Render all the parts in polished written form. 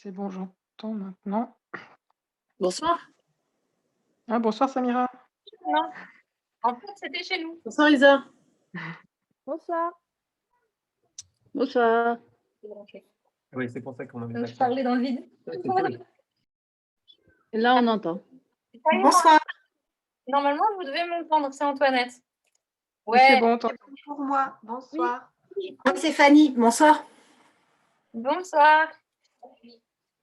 C'est bon, j'entends maintenant. Bonsoir. Ah, bonsoir Samira. Non, en fait, c'était chez nous. Bonsoir Lisa. Bonsoir. Bonsoir. C'est branché. Oui, c'est pour ça qu'on avait Donc, pas je parlais dans le vide. Ouais, c'est cool. Et là, on entend. Ça y est, Bonsoir. normalement, vous devez m'entendre, c'est Antoinette. Oui, c'est Ouais, bon, t'entends. Pour moi. Bonsoir. Oui. C'est Fanny. Bonsoir. Bonsoir.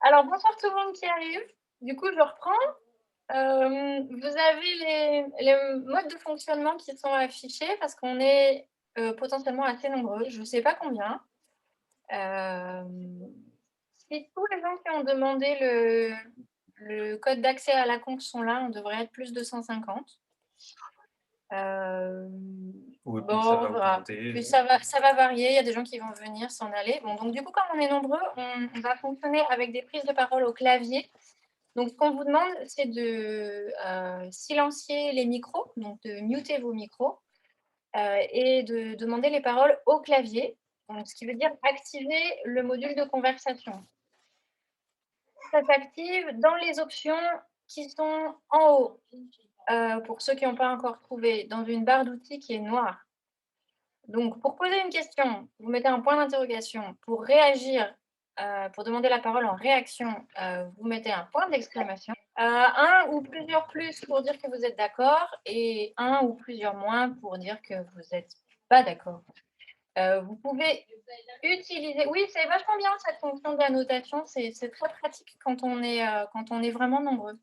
Alors, bonsoir tout le monde qui arrive. Du coup, je reprends. Vous avez les modes de fonctionnement qui sont affichés parce qu'on est potentiellement assez nombreux. Je ne sais pas combien. Si tous les gens qui ont demandé le code d'accès à la compte sont là, on devrait être plus de 150. Oui, puis Bon, ça va voilà. augmenter. Puis ça va varier, il y a des gens qui vont venir, s'en aller. Bon, donc du coup, comme on est nombreux, on va fonctionner avec des prises de parole au clavier. Donc, ce qu'on vous demande, c'est de silencier les micros, donc de muter vos micros, et de demander les paroles au clavier, donc, ce qui veut dire activer le module de conversation. Ça s'active dans les options qui sont en haut, pour ceux qui n'ont pas encore trouvé, dans une barre d'outils qui est noire. Donc, pour poser une question, vous mettez un point d'interrogation. Pour réagir, pour demander la parole en réaction, vous mettez un point d'exclamation. Un ou plusieurs plus pour dire que vous êtes d'accord et un ou plusieurs moins pour dire que vous n'êtes pas d'accord. Vous pouvez utiliser... Oui, c'est vachement bien cette fonction d'annotation. C'est très pratique quand on est vraiment nombreux.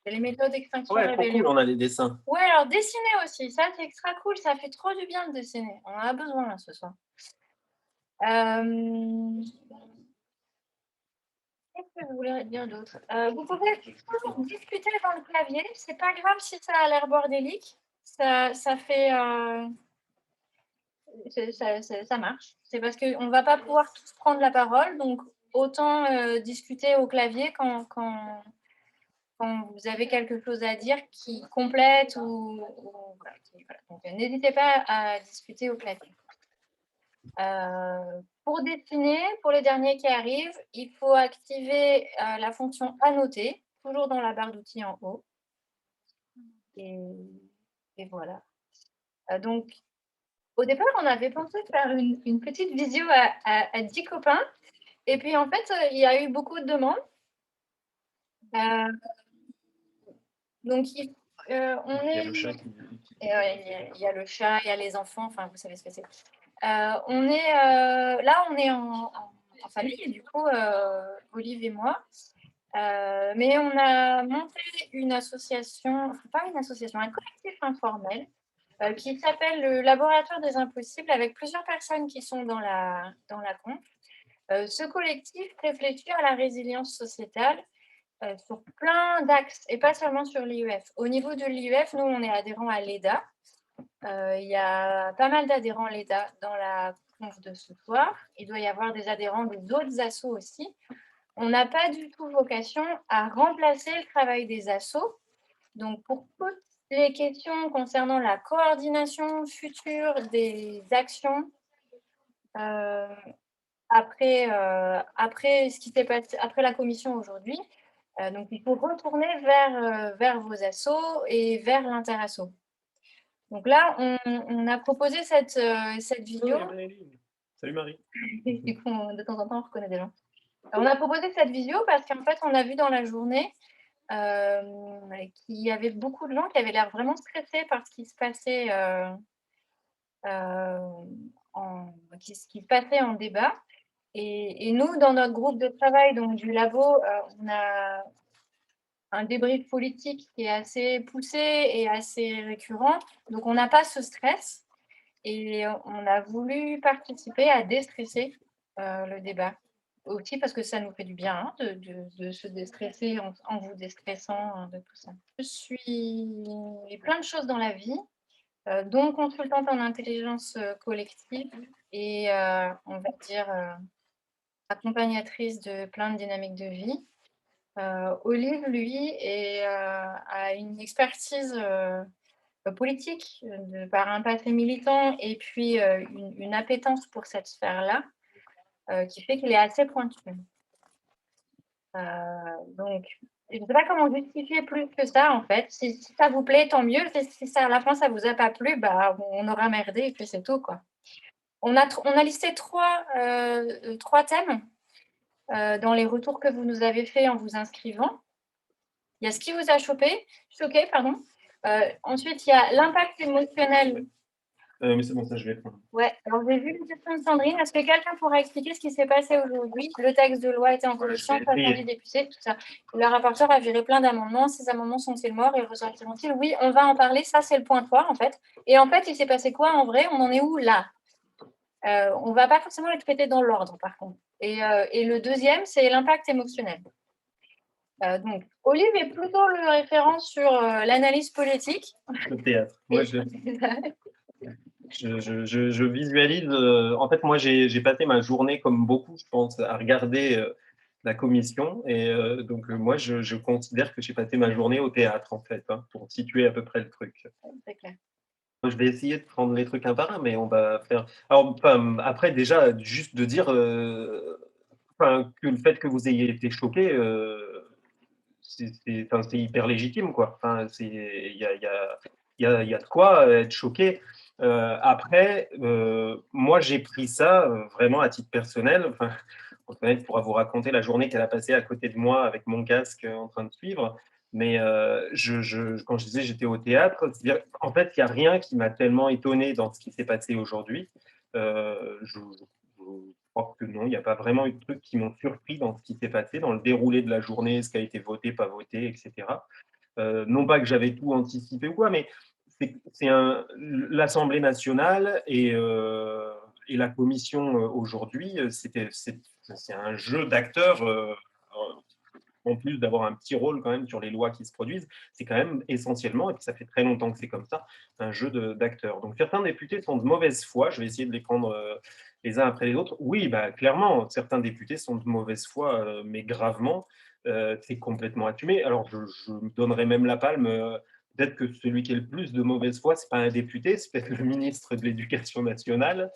Les méthodes d'extinction Ouais, trop rébellion. cool, on a les dessins. Ouais, alors dessiner aussi, ça c'est extra cool, ça fait trop du bien de dessiner. On en a besoin là ce soir. Qu'est-ce que je voulais dire d'autre? Vous pouvez toujours discuter dans le clavier, c'est pas grave si ça a l'air bordélique, ça fait... ça marche. C'est parce qu'on ne va pas pouvoir tous prendre la parole, donc autant discuter au clavier quand vous avez quelque chose à dire qui complète voilà. Donc, n'hésitez pas à discuter au clavier. Pour dessiner, pour les derniers qui arrivent, il faut activer la fonction annoter, toujours dans la barre d'outils en haut. Et voilà. Donc, au départ, on avait pensé faire une petite visio à 10 copains. Et puis, en fait, il y a eu beaucoup de demandes. Donc, on Il y a est... le chat Il y a le chat, il y a les enfants, enfin, vous savez ce que c'est. Là, on est en famille, et du coup, Olive et moi. Mais on a monté une association, enfin, pas une association, un collectif informel qui s'appelle le Laboratoire des Impossibles, avec plusieurs personnes qui sont dans la conf. Ce collectif réfléchit à la résilience sociétale sur plein d'axes, et pas seulement sur l'IEF. Au niveau de l'IEF, nous, on est adhérents à l'EDA. Il y a pas mal d'adhérents à l'EDA dans la conf de ce soir. Il doit y avoir des adhérents des autres assos aussi. On n'a pas du tout vocation à remplacer le travail des assos. Donc, pour toutes les questions concernant la coordination future des actions, après ce qui s'est passé, après la commission aujourd'hui, donc il faut retourner vers vos assos et vers l'interasso. Donc là, on a proposé cette vidéo. Salut Marie. Du coup, de temps en temps, on reconnaît des gens. On a proposé cette vidéo parce qu'en fait, on a vu dans la journée qu'il y avait beaucoup de gens qui avaient l'air vraiment stressés par ce qui se passait, ce qui se passait en débat. Et nous, dans notre groupe de travail donc, du labo, on a un débrief politique qui est assez poussé et assez récurrent. Donc, on n'a pas ce stress. Et on a voulu participer à déstresser le débat. Aussi parce que ça nous fait du bien hein, de se déstresser en vous déstressant de tout ça. Je suis plein de choses dans la vie, dont consultante en intelligence collective et on va dire accompagnatrice de plein de dynamiques de vie. Olive, lui, a une expertise politique par un passé militant et puis une appétence pour cette sphère-là. qui fait qu'il est assez pointu. Donc, je ne sais pas comment justifier plus que ça, en fait. Si ça vous plaît, tant mieux. Si ça, à la fin, ça vous a pas plu, bah, on aura merdé et puis c'est tout, quoi. On a listé trois thèmes dans les retours que vous nous avez faits en vous inscrivant. Il y a ce qui vous a choqué, pardon. Ensuite, il y a l'impact émotionnel. Mais c'est bon, ça, je vais prendre. Ouais, alors j'ai vu une question de Sandrine. Est-ce que quelqu'un pourrait expliquer ce qui s'est passé aujourd'hui? Le texte de loi était en commission, je vais pas essayer. des députés, tout ça. Le rapporteur a viré plein d'amendements. Ces amendements sont-ils morts et ressortiront-ils? Oui, on va en parler. Ça, c'est le point 3, en fait. Et en fait, il s'est passé quoi en vrai? On en est où là? On ne va pas forcément les traiter dans l'ordre, par contre. Et le deuxième, c'est l'impact émotionnel. Donc, Olive est plutôt le référent sur l'analyse politique. Le théâtre. Moi, je visualise. En fait, moi, j'ai passé ma journée, comme beaucoup, je pense, à regarder la commission. Et donc, moi, je considère que j'ai passé ma journée au théâtre, en fait, hein, pour situer à peu près le truc. C'est clair. Je vais essayer de prendre les trucs un par un, mais on va faire. Alors, après, déjà, juste de dire que le fait que vous ayez été choqué, c'est hyper légitime, quoi. Enfin, il y a de quoi être choqué. Après, moi, j'ai pris ça vraiment à titre personnel. Enfin, Antoinette pourra vous raconter la journée qu'elle a passée à côté de moi avec mon casque en train de suivre. Mais quand je disais j'étais au théâtre, en fait, il n'y a rien qui m'a tellement étonné dans ce qui s'est passé aujourd'hui. Je crois que non, il n'y a pas vraiment eu de trucs qui m'ont surpris dans ce qui s'est passé, dans le déroulé de la journée, ce qui a été voté, pas voté, etc. Non pas que j'avais tout anticipé ou quoi, mais l'Assemblée nationale et la commission aujourd'hui, c'est un jeu d'acteurs. En plus d'avoir un petit rôle quand même sur les lois qui se produisent, c'est quand même essentiellement, et puis ça fait très longtemps que c'est comme ça, un jeu d'acteurs. Donc certains députés sont de mauvaise foi, je vais essayer de les prendre les uns après les autres. Oui, bah, clairement, certains députés sont de mauvaise foi, mais gravement, c'est complètement assumé. Alors je me donnerais même la palme, peut-être que celui qui est le plus de mauvaise foi, c'est pas un député, c'est peut-être le ministre de l'Éducation nationale.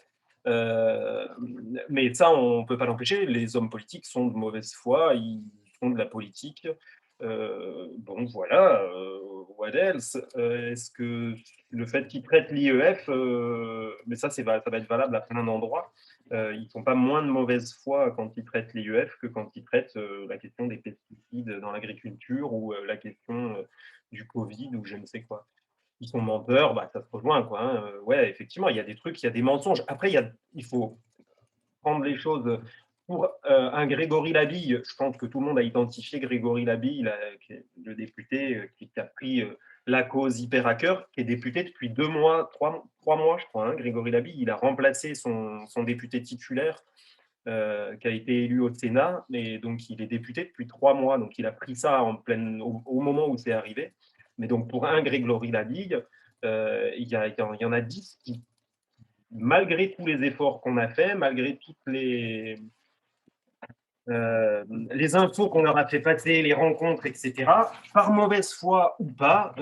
Mais ça, on ne peut pas l'empêcher. Les hommes politiques sont de mauvaise foi, ils font de la politique. Bon, voilà, what else? Est-ce que le fait qu'ils traitent l'IEF, mais ça va être valable à plein d'endroits, ils ne font pas moins de mauvaise foi quand ils traitent l'IEF que quand ils traitent la question des pesticides dans l'agriculture ou la question du Covid ou je ne sais quoi. Ils sont menteurs, bah, ça se rejoint, quoi. Hein. Ouais, effectivement, il y a des trucs, il y a des mensonges. Après, il faut prendre les choses pour un Grégory Labille. Je pense que tout le monde a identifié Grégory Labille, qui est le député qui a pris la cause hyper à cœur, qui est député depuis 2 mois, 3 mois, je crois. Hein. Grégory Labille, il a remplacé son député titulaire qui a été élu au Sénat, et donc il est député depuis 3 mois. Donc il a pris ça au moment où c'est arrivé. Mais donc, pour un Grégory Labille, il y en a 10 qui, malgré tous les efforts qu'on a faits, malgré toutes les infos qu'on leur a fait passer, les rencontres, etc., par mauvaise foi ou pas,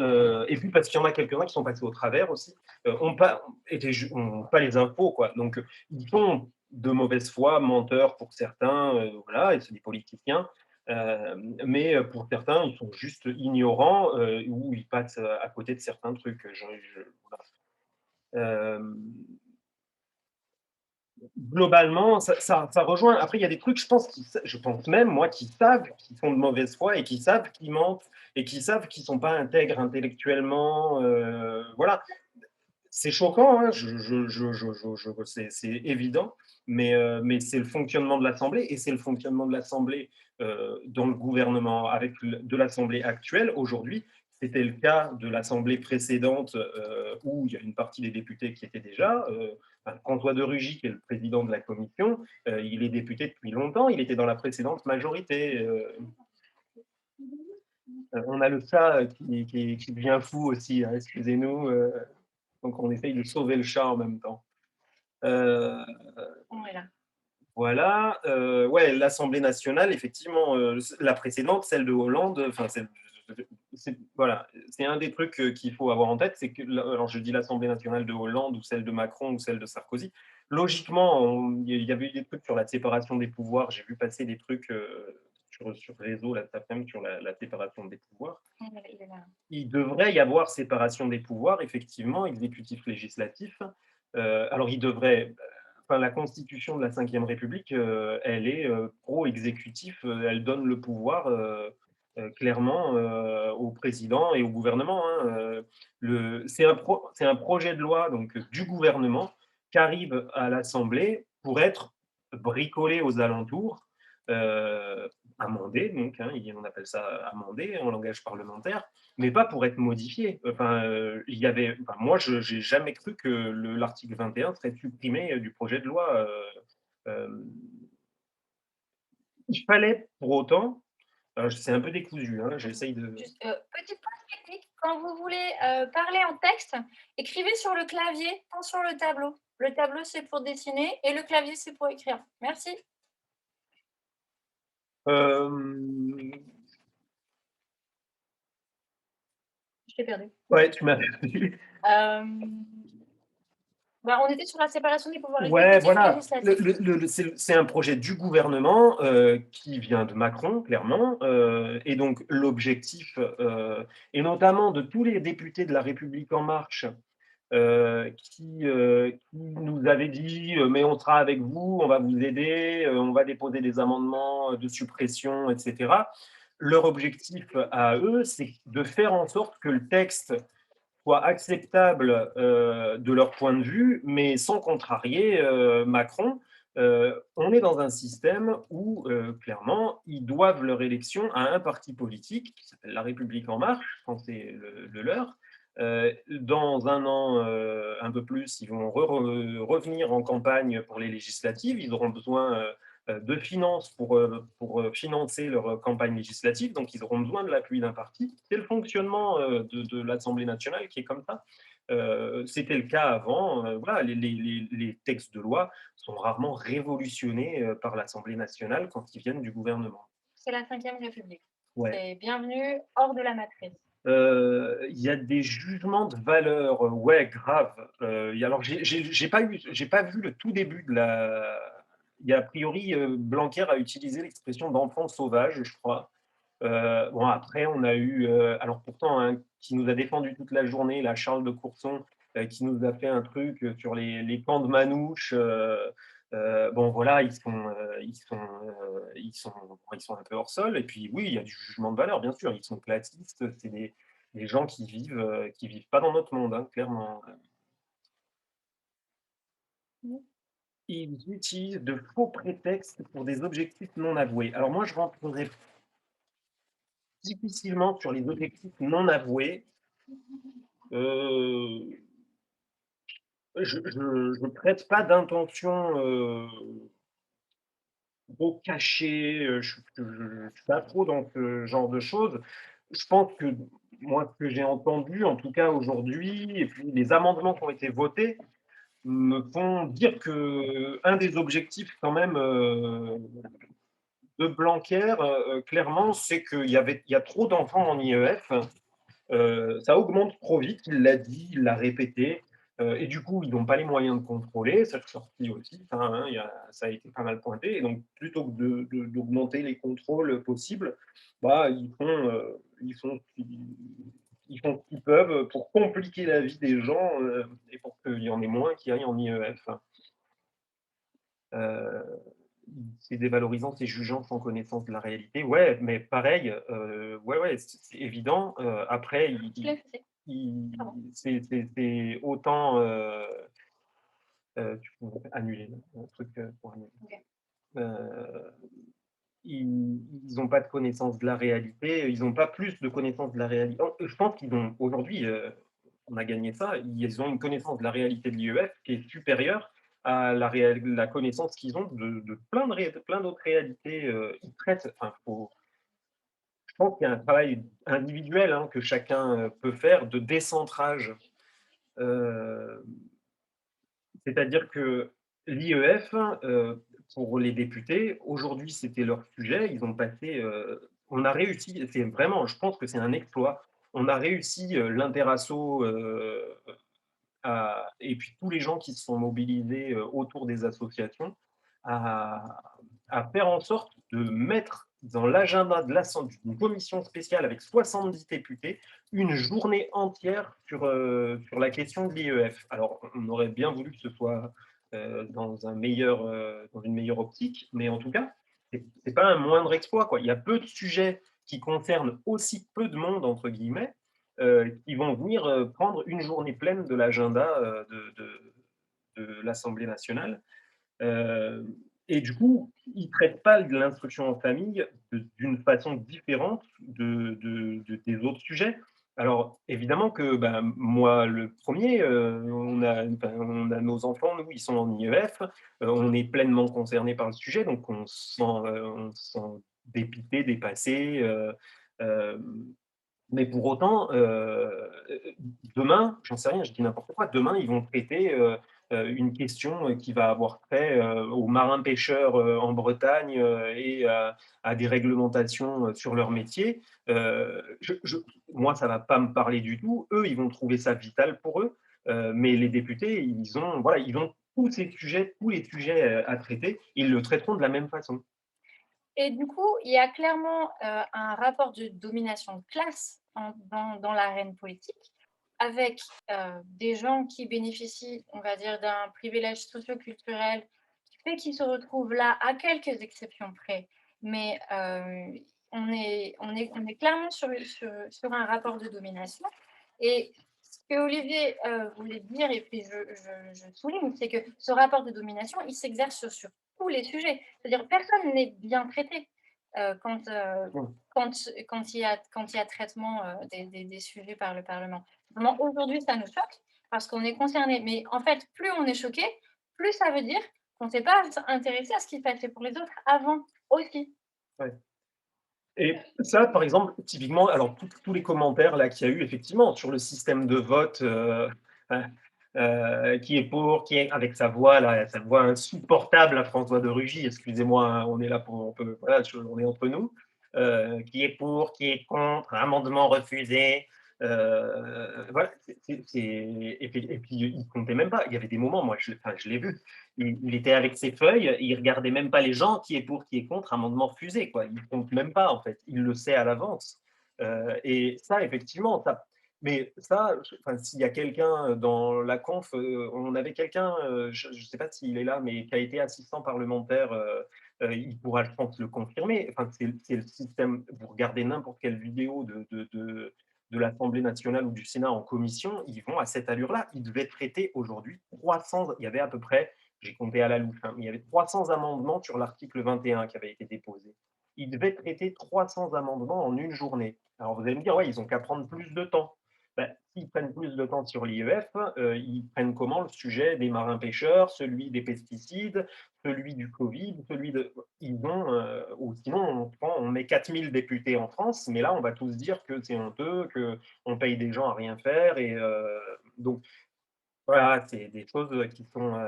et puis parce qu'il y en a quelques-uns qui sont passés au travers aussi, n'ont pas les infos, quoi. Donc, ils sont de mauvaise foi, menteurs pour certains, voilà, et c'est des politiciens. Mais pour certains, ils sont juste ignorants ou ils passent à côté de certains trucs. Voilà. Globalement, ça rejoint. Après, il y a des trucs, je pense même, moi, qui savent qu'ils sont de mauvaise foi et qui savent qu'ils mentent et qui savent qu'ils ne sont pas intègres intellectuellement. Voilà. C'est choquant, hein, c'est évident, mais c'est le fonctionnement de l'Assemblée et c'est le fonctionnement de l'Assemblée dans le gouvernement de l'Assemblée actuelle aujourd'hui. C'était le cas de l'Assemblée précédente où il y a une partie des députés qui étaient déjà. François de Rugy, qui est le président de la commission, il est député depuis longtemps, il était dans la précédente majorité. On a le chat qui devient fou aussi, hein, excusez-nous. Donc, on essaye de sauver le chat en même temps. Voilà. Voilà. Ouais, l'Assemblée nationale, effectivement, la précédente, celle de Hollande, enfin, voilà, c'est un des trucs qu'il faut avoir en tête, c'est que, alors je dis l'Assemblée nationale de Hollande ou celle de Macron ou celle de Sarkozy, logiquement, il y avait eu des trucs sur la séparation des pouvoirs. J'ai vu passer des trucs sur réseau là, cet après-midi sur la séparation des pouvoirs. Il est là. Il devrait y avoir séparation des pouvoirs, effectivement, exécutif, législatif. Alors, il devrait. Enfin, la Constitution de la Ve République, elle est pro-exécutif. Elle donne le pouvoir clairement au président et au gouvernement. Hein. C'est un projet de loi donc, du gouvernement qui arrive à l'Assemblée pour être bricolé aux alentours, amendé, donc, hein, on appelle ça amendé en langage parlementaire, mais pas pour être modifié. Enfin, moi, je n'ai jamais cru que l'article 21 serait supprimé du projet de loi. Il fallait pour autant, c'est un peu décousu, hein, j'essaye de... Juste, petit point technique, quand vous voulez parler en texte, écrivez sur le clavier, pas sur le tableau. Le tableau, c'est pour dessiner et le clavier, c'est pour écrire. Merci. Je t'ai perdu. Ouais, tu m'as perdu. On était sur la séparation des pouvoirs Ouais, exécutifs et voilà. législatifs. C'est un projet du gouvernement qui vient de Macron, clairement. Et donc, l'objectif, et notamment de tous les députés de La République En Marche, qui nous avaient dit mais on sera avec vous, on va vous aider, on va déposer des amendements de suppression, etc. Leur objectif à eux, c'est de faire en sorte que le texte soit acceptable de leur point de vue, mais sans contrarier Macron. On est dans un système où, clairement, ils doivent leur élection à un parti politique qui s'appelle La République En Marche, quand c'est le leur. Dans un an, un peu plus, ils vont revenir en campagne pour les législatives. Ils auront besoin de finances pour financer leur campagne législative, donc ils auront besoin de l'appui d'un parti. C'est le fonctionnement de l'Assemblée nationale qui est comme ça. C'était le cas avant. Voilà, les textes de loi sont rarement révolutionnés par l'Assemblée nationale quand ils viennent du gouvernement. C'est la Ve République. Ouais. C'est bienvenue hors de la matrice. Il y a des jugements de valeur, ouais, grave. Alors, j'ai pas vu le tout début de la. Il y a a priori, Blanquer a utilisé l'expression d'enfant sauvage, je crois. Bon, après, on a eu, alors pourtant, hein, qui nous a défendu toute la journée, la Charles de Courson, qui nous a fait un truc sur les camps de Manouche. Bon, voilà, ils sont un peu hors sol. Et puis, oui, il y a du jugement de valeur, bien sûr. Ils sont classistes. C'est des gens qui vivent pas dans notre monde, hein, clairement. Ils utilisent de faux prétextes pour des objectifs non avoués. Alors moi, je rentrerai difficilement sur les objectifs non avoués. Je ne prête pas d'intention trop cachée. Je ne suis pas trop dans ce genre de choses. Je pense que moi, ce que j'ai entendu, en tout cas aujourd'hui, et puis les amendements qui ont été votés, me font dire qu'un des objectifs quand même de Blanquer, clairement, c'est qu'il y a trop d'enfants en IEF. Ça augmente trop vite, il l'a dit, il l'a répété. Et du coup, ils n'ont pas les moyens de contrôler, ça c'est sorti aussi, hein, ça a été pas mal pointé. Et donc, plutôt que d'augmenter les contrôles possibles, bah, ils font ce qu'ils peuvent pour compliquer la vie des gens et pour qu'il y en ait moins qui aillent en IEF. C'est dévalorisant, c'est jugeant sans connaissance de la réalité. Ouais, mais pareil, ouais, c'est évident. Après, c'est autant. Tu peux annuler un truc pour annuler. Okay. Ils n'ont pas de connaissance de la réalité, ils n'ont pas plus de connaissance de la réalité. Je pense qu'ils ont, aujourd'hui, on a gagné ça, ils ont une connaissance de la réalité de l'IEF qui est supérieure à la connaissance qu'ils ont de plein d'autres réalités. Ils traitent, je pense qu'il y a un travail individuel hein, que chacun peut faire de décentrage. C'est-à-dire que l'IEF, pour les députés, aujourd'hui, c'était leur sujet. Ils ont passé, on a réussi, c'est vraiment, je pense que c'est un exploit. On a réussi l'interasso et puis tous les gens qui se sont mobilisés autour des associations, à, à faire en sorte de mettre dans l'agenda de d'une commission spéciale avec 70 députés une journée entière sur la question de l'IEF. Alors, on aurait bien voulu que ce soit dans une meilleure optique, mais en tout cas, c'est pas un moindre exploit, quoi. Il y a peu de sujets qui concernent aussi peu de monde, entre guillemets, qui vont venir prendre une journée pleine de l'agenda de l'Assemblée nationale. Euh, et du coup, ils ne traitent pas de l'instruction en famille d'une façon différente des autres sujets. Alors, évidemment que moi, le premier, on a nos enfants, nous, ils sont en IEF, on est pleinement concernés par le sujet, donc on se sent dépité, dépassé. Euh, mais pour autant, demain, j'en sais rien, je dis n'importe quoi, demain, ils vont traiter une question qui va avoir trait aux marins-pêcheurs en Bretagne et à des réglementations sur leur métier. Moi, ça ne va pas me parler du tout. Eux, ils vont trouver ça vital pour eux. Mais les députés, ils ont tous les sujets à traiter, ils le traiteront de la même façon. Et du coup, il y a clairement un rapport de domination de classe dans l'arène politique, avec des gens qui bénéficient, on va dire, d'un privilège socio-culturel qui fait qu'ils se retrouvent là, à quelques exceptions près. Mais on est clairement sur un rapport de domination. Et ce que Olivier voulait dire, et puis je souligne, c'est que ce rapport de domination, il s'exerce sur tous les sujets. C'est-à-dire personne n'est bien traité quand il y a traitement des sujets par le Parlement. Vraiment, aujourd'hui, ça nous choque parce qu'on est concerné. Mais en fait, plus on est choqué, plus ça veut dire qu'on ne s'est pas intéressé à ce qui se passait pour les autres avant aussi. Ouais. Et ça, par exemple, typiquement, alors tous les commentaires là qu'il y a eu effectivement sur le système de vote, qui est pour, qui est avec sa voix là, sa voix insupportable à François de Rugy. Excusez-moi, hein, on est là pour, voilà, on est entre nous. Qui est pour, qui est contre, amendement refusé. Voilà, et puis il comptait même pas. Il y avait des moments, moi, je l'ai vu. Il était avec ses feuilles, il regardait même pas les gens, qui est pour, qui est contre, amendement refusé, quoi. Il compte même pas, en fait. Il le sait à l'avance. Et ça, effectivement, mais ça, s'il y a quelqu'un dans la conf, on avait quelqu'un, je ne sais pas s'il est là, mais qui a été assistant parlementaire, il pourra, je pense, le confirmer. Enfin, c'est le système, vous regardez n'importe quelle vidéo de l'Assemblée nationale ou du Sénat en commission, ils vont à cette allure-là. Ils devaient traiter aujourd'hui 300, il y avait à peu près, j'ai compté à la louche, hein, mais il y avait 300 amendements sur l'article 21 qui avaient été déposés. Ils devaient traiter 300 amendements en une journée. Alors vous allez me dire, ouais, ils n'ont qu'à prendre plus de temps. S'ils prennent plus de temps sur l'IEF, ils prennent comment le sujet des marins-pêcheurs, celui des pesticides, celui du Covid, celui de... ou sinon, on met 4000 députés en France, mais là, on va tous dire que c'est honteux, qu'on paye des gens à rien faire. Et donc, voilà, c'est des choses qui sont...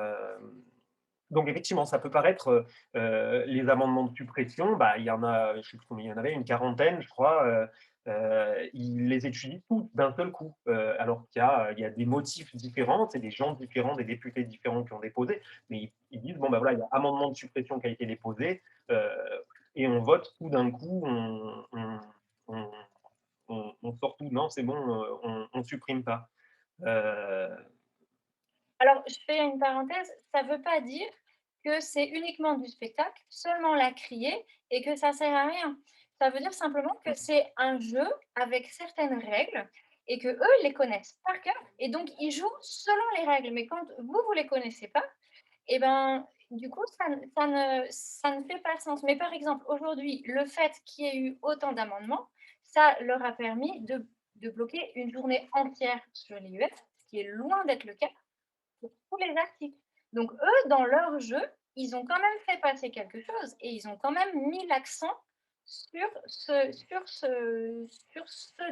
Donc, effectivement, ça peut paraître, les amendements de suppression, il y en a, je sais plus combien il y en avait, une quarantaine, je crois, ils les étudient tous d'un seul coup, alors qu'il y a des motifs différents, c'est des gens différents, des députés différents qui ont déposé, mais ils disent, bon, voilà, il y a amendement de suppression qui a été déposé, et on vote tout d'un coup, on sort tout, non, c'est bon, on ne supprime pas. Alors, je fais une parenthèse, ça ne veut pas dire que c'est uniquement du spectacle, seulement la crier et que ça ne sert à rien. Ça veut dire simplement que c'est un jeu avec certaines règles et que eux les connaissent par cœur et donc ils jouent selon les règles. Mais quand vous les connaissez pas, et ben du coup ça ne fait pas sens. Mais par exemple aujourd'hui, le fait qu'il y ait eu autant d'amendements, ça leur a permis de bloquer une journée entière sur l'IEF, ce qui est loin d'être le cas pour tous les articles. Donc eux, dans leur jeu, ils ont quand même fait passer quelque chose et ils ont quand même mis l'accent sur ce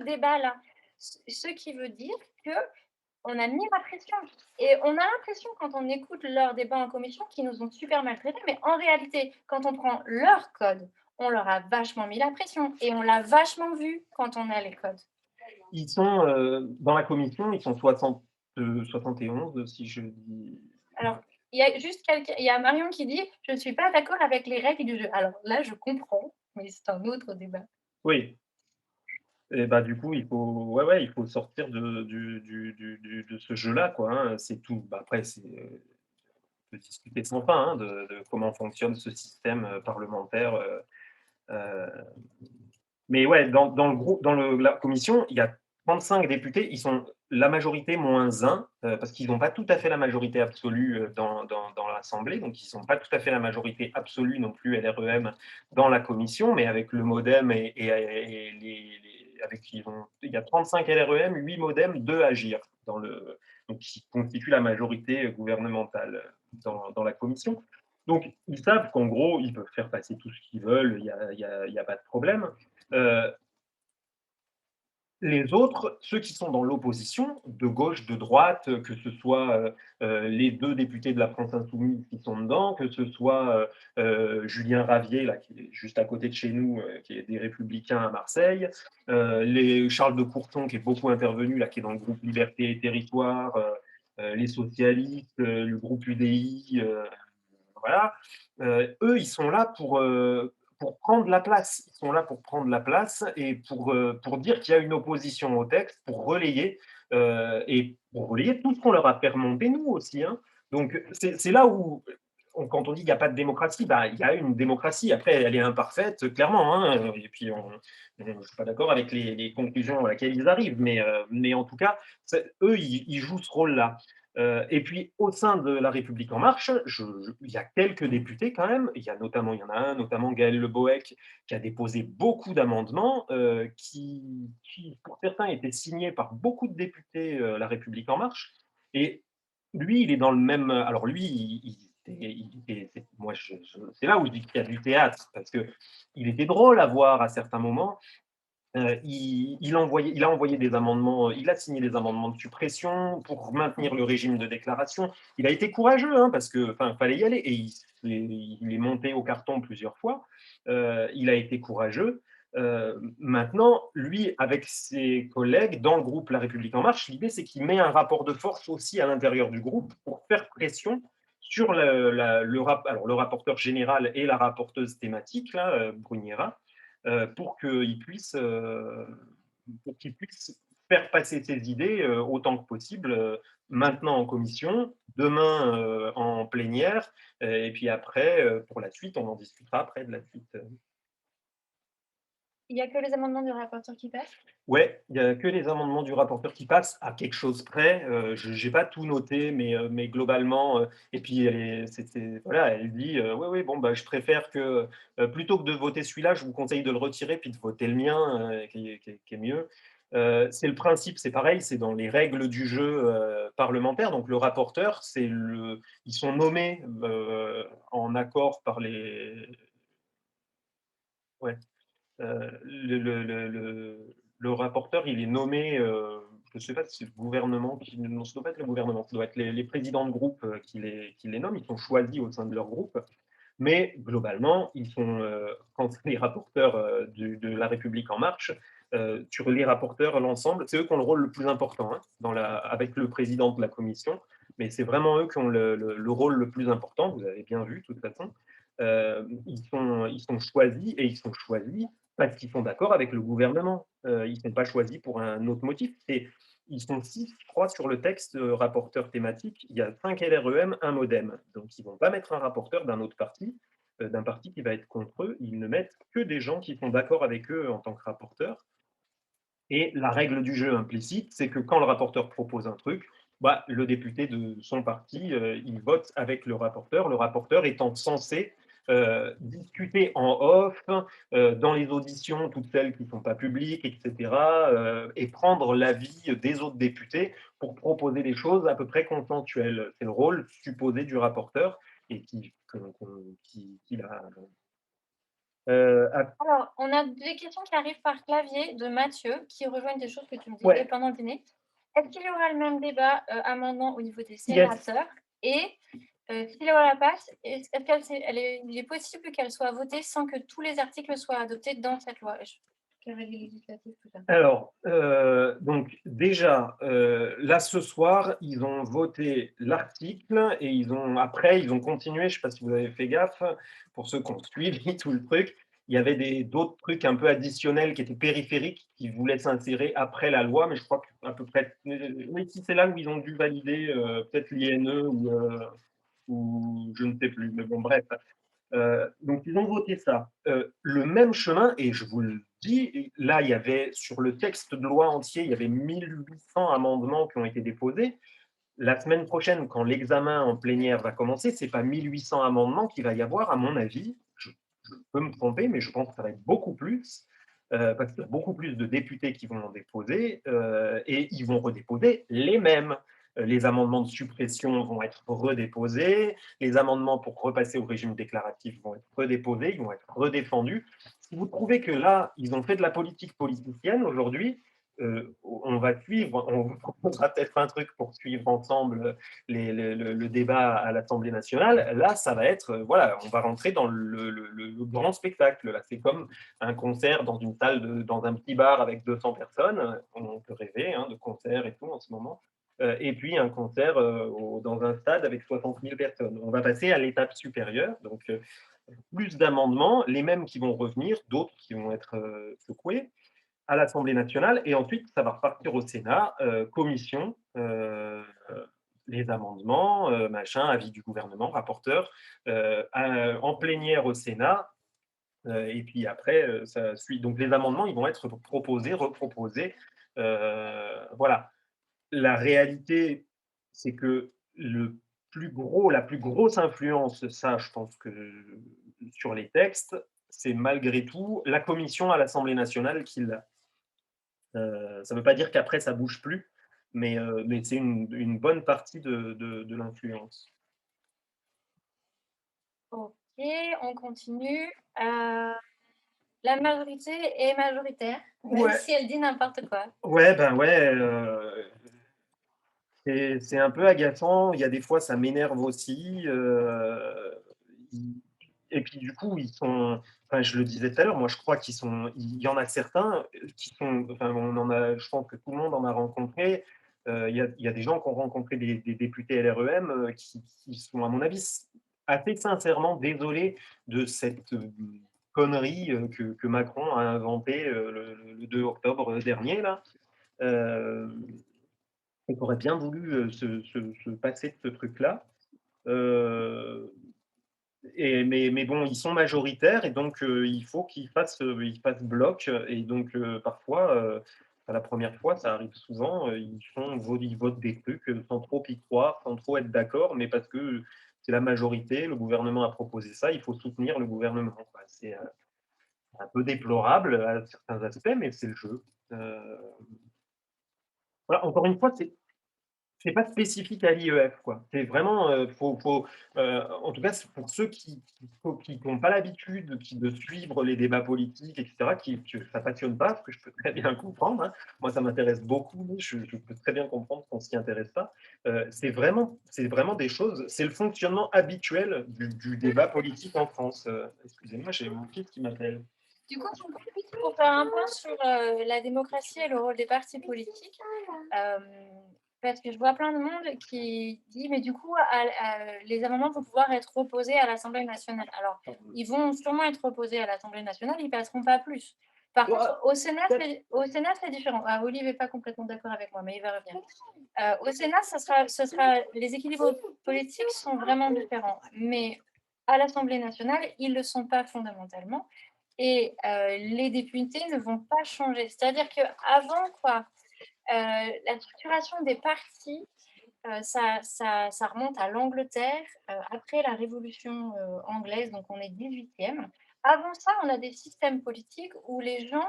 débat-là. Ce qui veut dire qu'on a mis la pression. Et on a l'impression, quand on écoute leurs débats en commission, qu'ils nous ont super maltraités, mais en réalité, quand on prend leur code, on leur a vachement mis la pression et on l'a vachement vu quand on a les codes. Ils sont, dans la commission, ils sont 71, si je dis. Alors, il y a juste quelqu'un, il y a Marion qui dit: «Je ne suis pas d'accord avec les règles du jeu». Alors là, je comprends, mais c'est un autre débat. Oui, et bah, du coup, ouais, il faut sortir de ce jeu-là, quoi, hein, c'est tout. Bah, après, on peut discuter sans fin, hein, de comment fonctionne ce système, parlementaire, heu mais ouais, dans le groupe, la commission, il y a 35 députés, ils sont la majorité moins 1, parce qu'ils n'ont pas tout à fait la majorité absolue, dans l'assemblée, donc ils sont pas tout à fait la majorité absolue non plus LREM dans la commission, mais avec le MoDem et les avec il y a 35 LREM, 8 MoDem, 2 Agir donc qui constituent la majorité gouvernementale, dans la commission. Donc ils savent qu'en gros, ils peuvent faire passer tout ce qu'ils veulent, il y a pas de problème. Heu, les autres, ceux qui sont dans l'opposition, de gauche, de droite, que ce soit, les 2 députés de la France insoumise qui sont dedans, que ce soit, Julien Ravier, là, qui est juste à côté de chez nous, qui est des Républicains à Marseille, les Charles de Courson, qui est beaucoup intervenu, là, qui est dans le groupe Liberté et Territoire, les socialistes, le groupe UDI, voilà. Eux, ils sont là pour prendre la place. Ils sont là pour prendre la place et pour dire qu'il y a une opposition au texte, pour relayer, et pour relayer tout ce qu'on leur a fait remonter, nous aussi, hein. Donc, c'est là où, quand on dit qu'il n'y a pas de démocratie, bah, il y a une démocratie. Après, elle est imparfaite, clairement, hein, et puis je ne suis pas d'accord avec les conclusions à laquelle ils arrivent, mais en tout cas, eux, ils jouent ce rôle-là. Et puis au sein de La République en marche, il y a quelques députés quand même, il y en a un, notamment Gaël Le Bohec, qui a déposé beaucoup d'amendements, qui, pour certains, étaient signés par beaucoup de députés, La République en marche. Et lui, il est dans le même. Alors lui, moi, c'est là où je dis qu'il y a du théâtre, parce que il était drôle à voir à certains moments. Il a envoyé des amendements, il a signé des amendements de suppression pour maintenir le régime de déclaration. Il a été courageux, hein, parce que, enfin, fallait y aller, et il est monté au carton plusieurs fois. Il a été courageux. Maintenant, lui, avec ses collègues dans le groupe La République en marche, l'idée, c'est qu'il met un rapport de force aussi à l'intérieur du groupe pour faire pression sur alors, le rapporteur général et la rapporteuse thématique, là, Bruniera, pour qu'il puisse faire passer ses idées, autant que possible, maintenant en commission, demain, en plénière, et puis après, pour la suite, on en discutera après de la suite. Il y a que les amendements du rapporteur qui passent? Ouais, il y a que les amendements du rapporteur qui passent, à quelque chose près. Je n'ai pas tout noté, mais globalement, et puis voilà, elle dit, «Oui, oui, bon, bah, je préfère que, plutôt que de voter celui-là, je vous conseille de le retirer, puis de voter le mien, qui est mieux». C'est le principe, c'est pareil, c'est dans les règles du jeu, parlementaire. Donc le rapporteur, ils sont nommés, en accord par les ouais. Le rapporteur, il est nommé, je ne sais pas si c'est le gouvernement non, ça doit pas être le gouvernement, ça doit être les présidents de groupe, qui les nomment. Ils sont choisis au sein de leur groupe, mais globalement, quand les rapporteurs, de La République en marche, sur les rapporteurs, l'ensemble, c'est eux qui ont le rôle le plus important, hein, avec le président de la commission, mais c'est vraiment eux qui ont le rôle le plus important, vous avez bien vu, de toute façon. Ils sont choisis, et ils sont choisis parce qu'ils sont d'accord avec le gouvernement. Ils ne sont pas choisis pour un autre motif. Ils sont 6, je crois, sur le texte, rapporteur thématique. Il y a 5 LREM, un MoDem. Donc, ils ne vont pas mettre un rapporteur d'un autre parti, d'un parti qui va être contre eux. Ils ne mettent que des gens qui sont d'accord avec eux en tant que rapporteurs. Et la règle du jeu implicite, c'est que quand le rapporteur propose un truc, bah, le député de son parti, il vote avec le rapporteur étant censé discuter en off, dans les auditions, toutes celles qui ne sont pas publiques, etc., et prendre l'avis des autres députés pour proposer des choses à peu près consensuelles. C'est le rôle supposé du rapporteur, et qu'il a. Alors, on a des questions qui arrivent par clavier de Mathieu, qui rejoignent des choses que tu me disais Ouais. pendant le dîner. Est-ce qu'il y aura le même débat, amendement au niveau des Yes. sénateurs? Et si la loi passe, il est possible qu'elle soit votée sans que tous les articles soient adoptés dans cette loi? cavalier législatif, tout ça. Alors, donc déjà, là ce soir, ils ont voté l'article et après, ils ont continué, je ne sais pas si vous avez fait gaffe, pour ceux qui ont suivi tout le truc, il y avait d'autres trucs un peu additionnels qui étaient périphériques, qui voulaient s'insérer après la loi, mais je crois qu'à peu près, oui, si c'est là où ils ont dû valider, peut-être l'INE ou je ne sais plus, mais bon, bref. Donc, ils ont voté ça. Le même chemin, et je vous le dis, là, il y avait, sur le texte de loi entier, il y avait 1800 amendements qui ont été déposés. La semaine prochaine, quand l'examen en plénière va commencer, ce n'est pas 1800 amendements qu'il va y avoir, à mon avis. Je peux me tromper, mais je pense que ça va être beaucoup plus, parce qu'il y a beaucoup plus de députés qui vont en déposer, et ils vont redéposer les mêmes. Les amendements de suppression vont être redéposés, les amendements pour repasser au régime déclaratif vont être redéposés, ils vont être redéfendus. Si vous trouvez que là, ils ont fait de la politique politicienne aujourd'hui, on va suivre, on vous proposera peut-être un truc pour suivre ensemble le débat à l'Assemblée nationale. Là, ça va être, voilà, on va rentrer dans le grand spectacle. Là, c'est comme un concert dans une salle, dans un petit bar avec 200 personnes. On peut rêver de concert et tout en ce moment. Et puis un concert dans un stade avec 60 000 personnes. On va passer à l'étape supérieure, donc plus d'amendements, les mêmes qui vont revenir, d'autres qui vont être secoués à l'Assemblée nationale, et ensuite ça va repartir au Sénat, commission, les amendements, machin, avis du gouvernement, rapporteur, en plénière au Sénat, et puis après, ça suit. Donc les amendements, ils vont être proposés, reproposés. Voilà. La réalité, c'est que la plus grosse influence, ça, je pense que sur les textes, c'est malgré tout la commission à l'Assemblée nationale qui l'a. Ça ne veut pas dire qu'après, ça ne bouge plus, mais c'est une bonne partie de l'influence. Ok, on continue. La majorité est majoritaire, même Ouais. si elle dit n'importe quoi. Ouais, ben ouais, c'est un peu agaçant. Il y a des fois, ça m'énerve aussi. Et puis du coup, enfin, je le disais tout à l'heure, moi je crois il y en a certains qui sont, enfin, je pense que tout le monde en a rencontré. Il y a des gens qui ont rencontré des députés LREM qui sont, à mon avis, assez sincèrement désolés de cette connerie que Macron a inventée le 2 octobre dernier, là. On aurait bien voulu se passer de ce truc-là. Mais bon, ils sont majoritaires et donc il faut qu'ils fassent bloc. Et donc parfois, la première fois, ça arrive souvent, ils votent des trucs sans trop y croire, sans trop être d'accord, mais parce que c'est la majorité, le gouvernement a proposé ça, il faut soutenir le gouvernement. C'est un peu déplorable à certains aspects, mais c'est le jeu. Voilà, encore une fois, c'est pas spécifique à l'IEF, quoi. C'est vraiment, en tout cas, c'est pour ceux qui n'ont pas l'habitude de suivre les débats politiques, etc., que ça passionne pas, ce que je peux très bien comprendre, hein. Moi, ça m'intéresse beaucoup, mais je peux très bien comprendre qu'on s'y intéresse pas. C'est vraiment des choses, c'est le fonctionnement habituel du débat politique en France. Excusez-moi, j'ai mon fils qui m'appelle. Du coup, j'en profite pour faire un point sur la démocratie et le rôle des partis politiques. Parce que je vois plein de monde qui dit, mais du coup, les amendements vont pouvoir être reposés à l'Assemblée nationale. Alors, ils vont sûrement être reposés à l'Assemblée nationale, ils ne passeront pas plus. Par contre, au Sénat, c'est différent. Ah, Olive n'est pas complètement d'accord avec moi, mais il va revenir. Au Sénat, les équilibres politiques sont vraiment différents. Mais à l'Assemblée nationale, ils ne le sont pas fondamentalement. Et les députés ne vont pas changer. C'est-à-dire qu'avant, la structuration des partis, ça remonte à l'Angleterre, après la Révolution anglaise, donc on est 18e. Avant ça, on a des systèmes politiques où les gens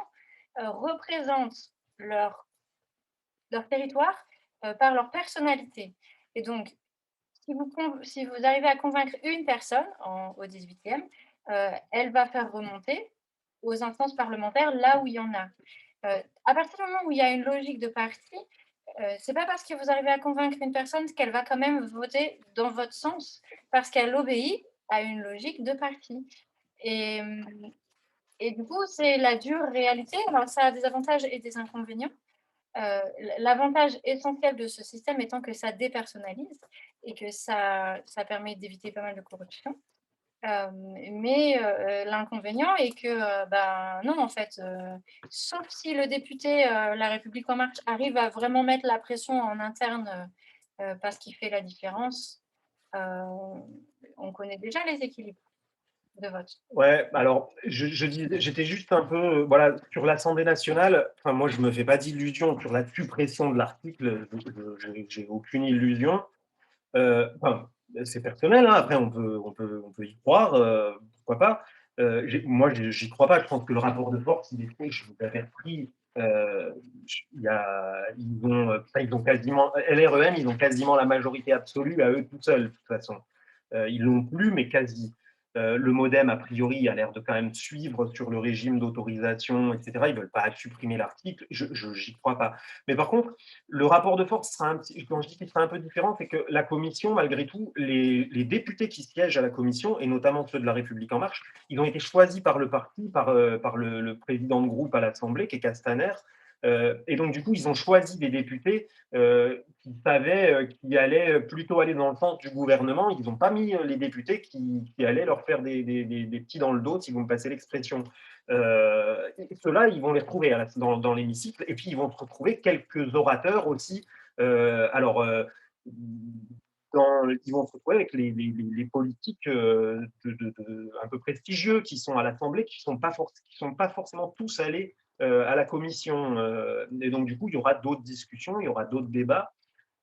représentent leur territoire par leur personnalité. Et donc, si vous arrivez à convaincre une personne au 18e, elle va faire remonter aux instances parlementaires là où il y en a. À partir du moment où il y a une logique de parti, c'est pas parce que vous arrivez à convaincre une personne qu'elle va quand même voter dans votre sens, parce qu'elle obéit à une logique de parti. Et Et du coup, c'est la dure réalité. Alors, ça a des avantages et des inconvénients. L'avantage essentiel de ce système étant que ça dépersonnalise et que ça permet d'éviter pas mal de corruption. Mais l'inconvénient est que, non, en fait, sauf si le député, La République En Marche arrive à vraiment mettre la pression en interne, parce qu'il fait la différence, heu, on connaît déjà les équilibres de vote. Ouais, alors j'étais juste un peu, voilà, sur l'Assemblée nationale. Enfin, moi, je me fais pas d'illusions sur la suppression de l'article. J'ai aucune illusion. Enfin, c'est personnel, hein. Après, on peut y croire, pourquoi pas. Moi, j'y crois pas. Je pense que le rapport de force, il est fait. Je vous avais repris. Ils ont quasiment LREM, ils ont quasiment la majorité absolue à eux tout seuls, de toute façon. Ils l'ont plus, mais quasi. Le MoDem, a priori, a l'air de quand même suivre sur le régime d'autorisation, etc. Ils ne veulent pas supprimer l'article. J'y crois pas. Mais par contre, le rapport de force sera quand je dis qu'il sera un peu différent, c'est que la commission, malgré tout, les députés qui siègent à la commission, et notamment ceux de La République En Marche, ils ont été choisis par le parti, par le président de groupe à l'Assemblée, qui est Castaner. Et donc, du coup, ils ont choisi des députés qui savaient qui allaient plutôt aller dans le sens du gouvernement. Ils n'ont pas mis les députés qui allaient leur faire des petits dans le dos, si vous me passez l'expression. Ceux-là, ils vont les retrouver dans l'hémicycle. Et puis, ils vont se retrouver quelques orateurs aussi. Ils vont se retrouver avec les politiques un peu prestigieux qui sont à l'Assemblée, qui ne sont pas forcément tous allés à la commission. Et donc, du coup, il y aura d'autres discussions, il y aura d'autres débats.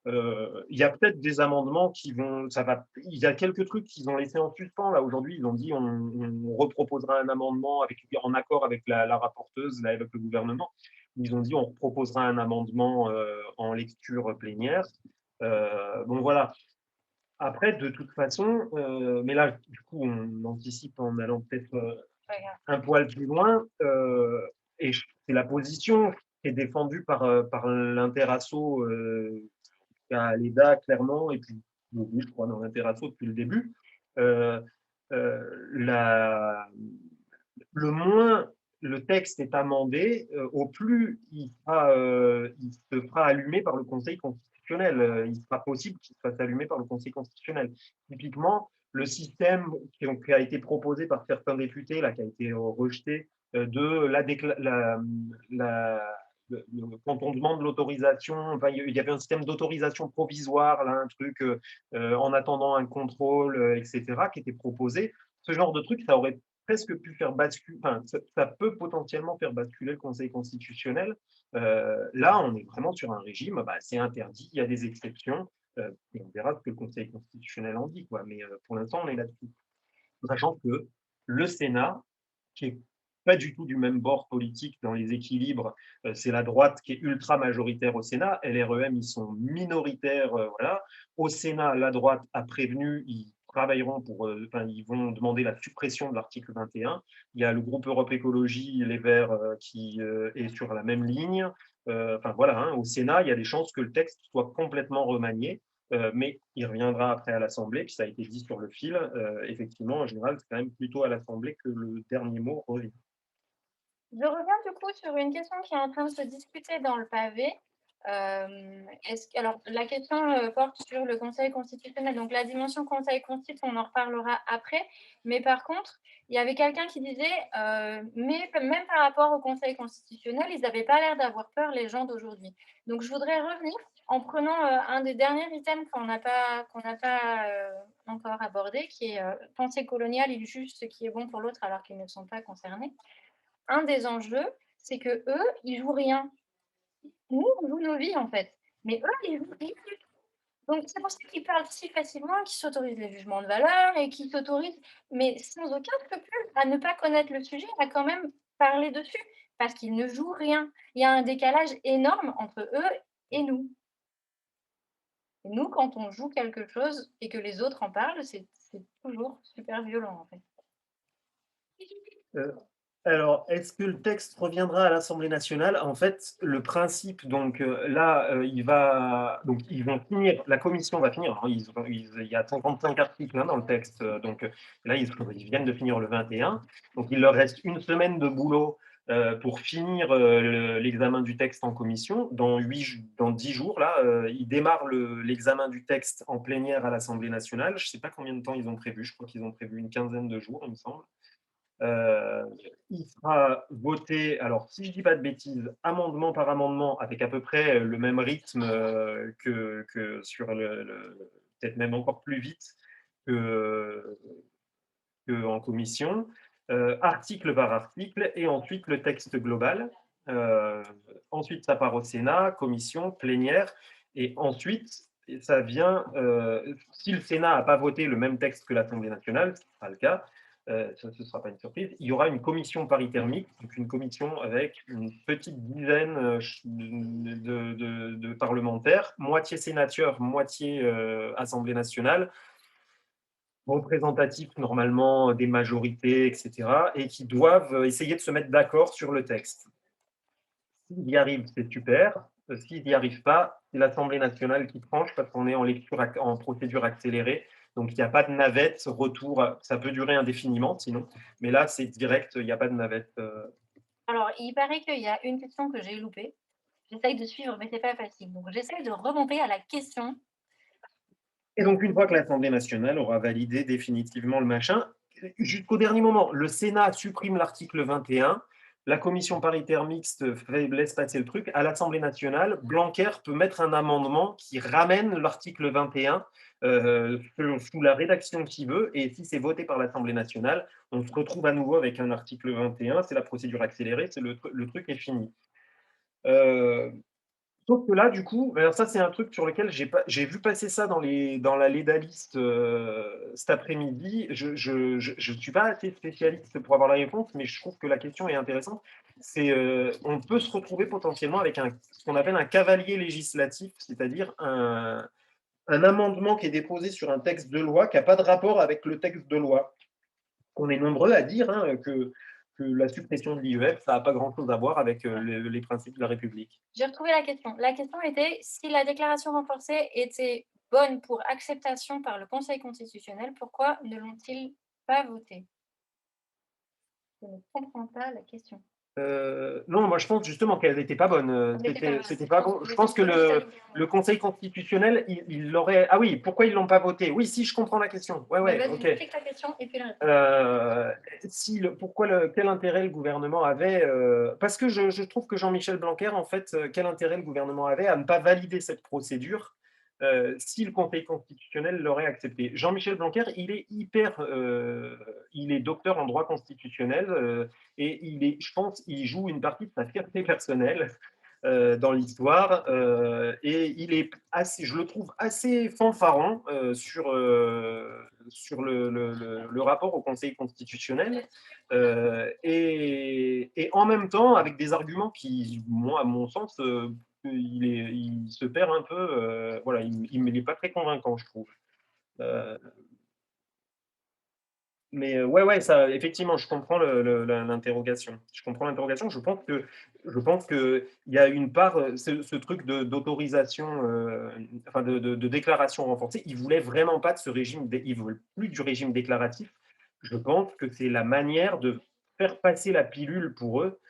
Il y a peut-être des amendements qui vont. Il y a quelques trucs qu'ils ont laissés en suspens. Là, aujourd'hui, ils ont dit on reproposera un amendement en accord avec la rapporteuse, là, avec le gouvernement. Ils ont dit on proposera un amendement en lecture plénière. Bon, voilà. Après, de toute façon, mais là, du coup, on anticipe en allant peut-être un poil plus loin, et c'est la position qui est défendue par l'Interasso, à l'EDA, clairement, et puis, oui, je crois, dans l'Interasso depuis le début. Euh, la, le moins le texte est amendé, au plus il se fera allumer par le Conseil constitutionnel. Il sera possible qu'il se fasse allumer par le Conseil constitutionnel. Typiquement, le système qui a été proposé par certains députés, là, qui a été rejeté, de quand on demande l'autorisation, enfin, il y avait un système d'autorisation provisoire, là, un truc en attendant un contrôle, etc., qui était proposé. Ce genre de truc, ça aurait presque pu faire basculer, enfin, ça peut potentiellement faire basculer le Conseil constitutionnel. Là, on est vraiment sur un régime, c'est interdit, il y a des exceptions, et on verra ce que le Conseil constitutionnel en dit, quoi. Mais pour l'instant, on est là-dessus. Sachant que le Sénat, qui est pas du tout du même bord politique dans les équilibres, c'est la droite qui est ultra majoritaire au Sénat, LREM, ils sont minoritaires, voilà. Au Sénat, la droite a prévenu, ils travailleront ils vont demander la suppression de l'article 21. Il y a le groupe Europe Écologie, les Verts, qui est sur la même ligne. Enfin voilà, hein, au Sénat, il y a des chances que le texte soit complètement remanié. Mais il reviendra après à l'Assemblée, puis ça a été dit sur le fil. Effectivement, en général, c'est quand même plutôt à l'Assemblée que le dernier mot revient. Je reviens du coup sur une question qui est en train de se discuter dans le pavé. Alors, la question porte sur le Conseil constitutionnel. Donc, la dimension Conseil constitutionnel, on en reparlera après. Mais par contre, il y avait quelqu'un qui disait, mais même par rapport au Conseil constitutionnel, ils n'avaient pas l'air d'avoir peur, les gens d'aujourd'hui. Donc, je voudrais revenir en prenant un des derniers items qu'on n'a pas encore abordé, qui est pensée coloniale, il juge ce qui est bon pour l'autre alors qu'ils ne sont pas concernés. Un des enjeux, c'est que eux, ils jouent rien. Nous, on joue nos vies, en fait. Mais eux, ils jouent rien. Donc, c'est pour ça qu'ils parlent si facilement, qu'ils s'autorisent les jugements de valeur et qu'ils s'autorisent, mais sans aucun scrupule, à ne pas connaître le sujet, à quand même parler dessus, parce qu'ils ne jouent rien. Il y a un décalage énorme entre eux et nous. Et nous, quand on joue quelque chose et que les autres en parlent, c'est toujours super violent, en fait. Alors, est-ce que le texte reviendra à l'Assemblée nationale? En fait, le principe, donc là, ils vont finir, la commission va finir. Alors, il y a 55 articles hein, dans le texte, donc là, ils viennent de finir le 21. Donc, il leur reste une semaine de boulot pour finir l'examen du texte en commission. Dans 10 jours, là, ils démarrent l'examen du texte en plénière à l'Assemblée nationale. Je ne sais pas combien de temps ils ont prévu. Je crois qu'ils ont prévu une quinzaine de jours, il me semble. Euh, il sera voté, alors si je ne dis pas de bêtises, amendement par amendement, avec à peu près le même rythme que sur peut-être même encore plus vite que, en commission, article par article, et ensuite le texte global. Ensuite, ça part au Sénat, commission, plénière, et ensuite, ça vient, si le Sénat n'a pas voté le même texte que l'Assemblée nationale, ce sera le cas, ça, ce ne sera pas une surprise, il y aura une commission paritaire mixte, donc une commission avec une petite dizaine de parlementaires, moitié sénateurs, moitié Assemblée nationale, représentatifs normalement des majorités, etc., et qui doivent essayer de se mettre d'accord sur le texte. S'ils y arrivent, c'est super. S'ils n'y arrivent pas, c'est l'Assemblée nationale qui tranche parce qu'on est en procédure accélérée. Donc, il n'y a pas de navette, retour. Ça peut durer indéfiniment sinon. Mais là, c'est direct, il n'y a pas de navette. Alors, il paraît qu'il y a une question que j'ai loupée. J'essaye de suivre, mais c'est pas facile. Donc, j'essaye de remonter à la question. Et donc, une fois que l'Assemblée nationale aura validé définitivement le machin, jusqu'au dernier moment, le Sénat supprime l'article 21, la commission paritaire mixte laisse passer le truc. À l'Assemblée nationale, Blanquer peut mettre un amendement qui ramène l'article 21 sous la rédaction qu'il veut. Et si c'est voté par l'Assemblée nationale, on se retrouve à nouveau avec un article 21. C'est la procédure accélérée, le truc est fini. Sauf que là, du coup, alors ça, c'est un truc sur lequel j'ai vu passer ça dans la Lédaliste cet après-midi. Je suis pas assez spécialiste pour avoir la réponse, mais je trouve que la question est intéressante. C'est on peut se retrouver potentiellement avec ce qu'on appelle un cavalier législatif, c'est-à-dire un amendement qui est déposé sur un texte de loi qui n'a pas de rapport avec le texte de loi. On est nombreux à dire hein, que la suppression de l'IEF, ça n'a pas grand-chose à voir avec les principes de la République. J'ai retrouvé la question. La question était si la déclaration renforcée était bonne pour acceptation par le Conseil constitutionnel, pourquoi ne l'ont-ils pas votée? Je ne comprends pas la question. Non, moi je pense justement qu'elle n'était pas bonne. C'était pas bon. Je pense que le Conseil constitutionnel, il l'aurait. Ah oui, pourquoi ils l'ont pas voté? Oui, si, je comprends la question. Ouais, ouais, Vas-y, ok. explique ta question et puis la réponse. Quel intérêt le gouvernement avait parce que je trouve que Jean-Michel Blanquer, en fait, quel intérêt le gouvernement avait à ne pas valider cette procédure si le Conseil constitutionnel l'aurait accepté. Jean-Michel Blanquer, il est docteur en droit constitutionnel et je pense, il joue une partie de sa fierté personnelle dans l'histoire et je le trouve assez fanfaron sur le rapport au Conseil constitutionnel et en même temps avec des arguments qui, moi, à mon sens, il se perd un peu. Voilà, il n'est pas très convaincant, je trouve. Mais ouais, ça, effectivement, je comprends l'interrogation. Je comprends l'interrogation. Je pense que il y a une part, ce truc d'autorisation, enfin de déclaration renforcée. Ils voulaient vraiment pas de ce régime. Ils veulent plus du régime déclaratif. Je pense que c'est la manière de faire passer la pilule pour eux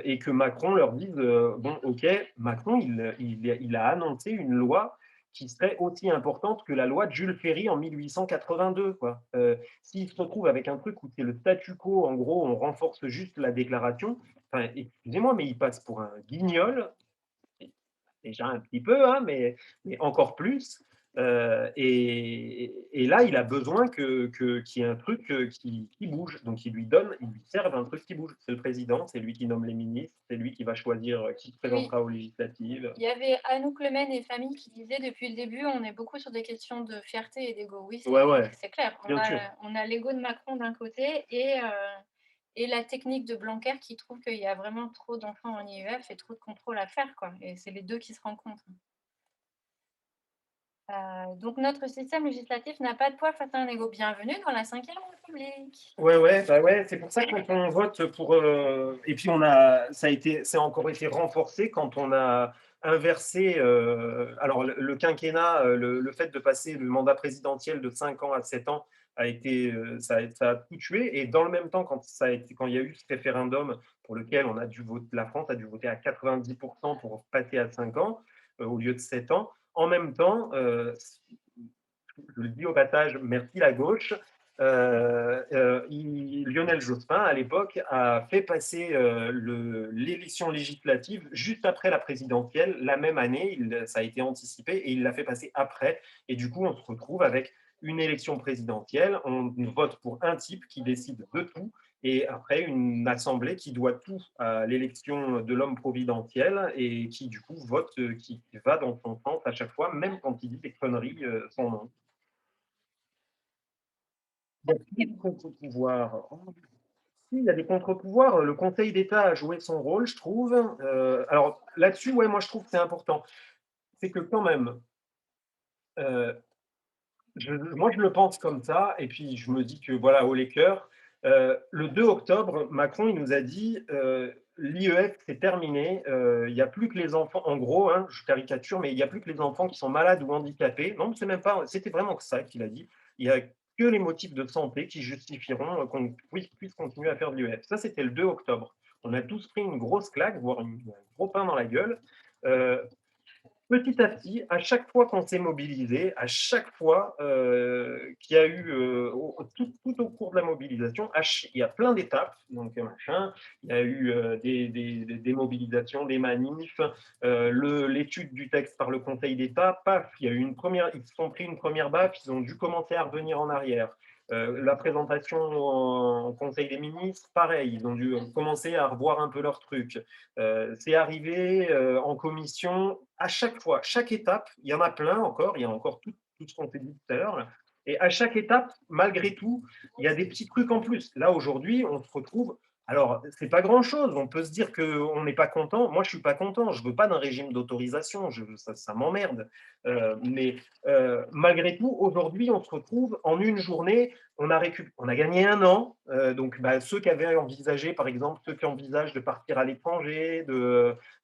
et que Macron leur dise bon, ok, Macron, il a annoncé une loi qui serait aussi importante que la loi de Jules Ferry en 1882, quoi. S'il se retrouve avec un truc où c'est le statu quo, en gros, on renforce juste la déclaration, enfin, excusez-moi, mais il passe pour un guignol, déjà un petit peu, hein, mais encore plus. Et là, il a besoin qu'il y ait un truc qui bouge. Donc, il lui serve un truc qui bouge. C'est le président, c'est lui qui nomme les ministres, c'est lui qui va choisir qui se présentera aux législatives. Il y avait Anouk Lemen et famille qui disaient depuis le début, on est beaucoup sur des questions de fierté et d'ego. Oui, c'est clair. On a l'ego de Macron d'un côté et la technique de Blanquer qui trouve qu'il y a vraiment trop d'enfants en IEF et trop de contrôle à faire, quoi. Et c'est les deux qui se rencontrent. Donc notre système législatif n'a pas de poids face à un ego. Bienvenue dans la 5e République. République. Ouais, c'est pour ça que quand on vote pour et puis c'est encore été renforcé quand on a inversé alors le quinquennat, le fait de passer le mandat présidentiel de 5 ans à 7 ans a été ça a tout tué et dans le même temps quand il y a eu ce référendum pour lequel on a dû voter la France a dû voter à 90% pour passer à 5 ans au lieu de 7 ans. En même temps, je le dis au passage, merci la gauche. Lionel Jospin, à l'époque, a fait passer l'élection législative juste après la présidentielle, la même année, ça a été anticipé et il l'a fait passer après. Et du coup, on se retrouve avec une élection présidentielle, on vote pour un type qui décide de tout, et après une assemblée qui doit tout à l'élection de l'homme providentiel et qui du coup vote, qui va dans son sens à chaque fois, même quand il dit des conneries sans nom. Il y a plus de contre-pouvoir. Si, il y a des contre-pouvoirs. Le Conseil d'État a joué son rôle, je trouve. Alors là-dessus, ouais, moi je trouve que c'est important. C'est que quand même, euh, moi je le pense comme ça, et puis je me dis que voilà, haut les cœurs, le 2 octobre, Macron il nous a dit l'IEF c'est terminé, il n'y a plus que les enfants, en gros, hein, je caricature, mais il n'y a plus que les enfants qui sont malades ou handicapés. Non, c'est même pas, c'était vraiment que ça qu'il a dit. Il n'y a que les motifs de santé qui justifieront qu'on puisse continuer à faire de l'IEF. Ça, c'était le 2 octobre. On a tous pris une grosse claque, voire un gros pain dans la gueule. Petit à petit, à chaque fois qu'on s'est mobilisé, à chaque fois qu'il y a eu, tout au cours de la mobilisation, il y a plein d'étapes, donc machin, il y a eu des mobilisations, des manifs, l'étude du texte par le Conseil d'État, paf, il y a eu ils se sont pris une première baffe, ils ont dû commencer à revenir en arrière. La présentation en Conseil des ministres, pareil, ils ont dû commencer à revoir un peu leur truc. C'est arrivé en commission, à chaque fois, chaque étape, il y en a plein encore, il y a encore tout ce qu'on s'est dit tout à l'heure. Et à chaque étape, malgré tout, il y a des petits trucs en plus. Là, aujourd'hui, on se retrouve. Alors, c'est pas grand-chose. On peut se dire qu'on n'est pas content. Moi, je suis pas content. Je veux pas d'un régime d'autorisation. Ça m'emmerde. Mais malgré tout, aujourd'hui, on se retrouve en une journée. On a gagné un an. Donc, ceux qui avaient envisagé, par exemple, ceux qui envisagent de partir à l'étranger,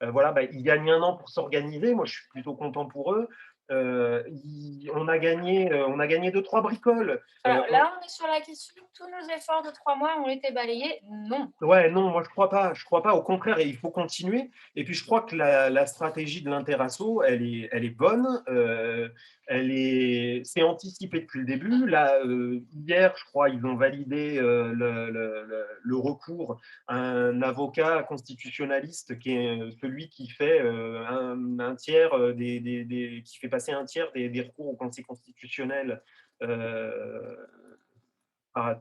voilà, ils gagnent un an pour s'organiser. Moi, je suis plutôt content pour eux. On a gagné 2-3 bricoles. Alors là, on est sur la question, tous nos efforts de 3 mois ont été balayés. Non. Ouais, non, moi je crois pas. Je crois pas. Au contraire, il faut continuer. Et puis je crois que la stratégie de l'Interasso, elle est bonne. C'est anticipé depuis le début. Là, hier, je crois, ils ont validé le recours à un avocat constitutionnaliste qui est celui qui fait un tiers qui fait passer un tiers des recours au Conseil constitutionnel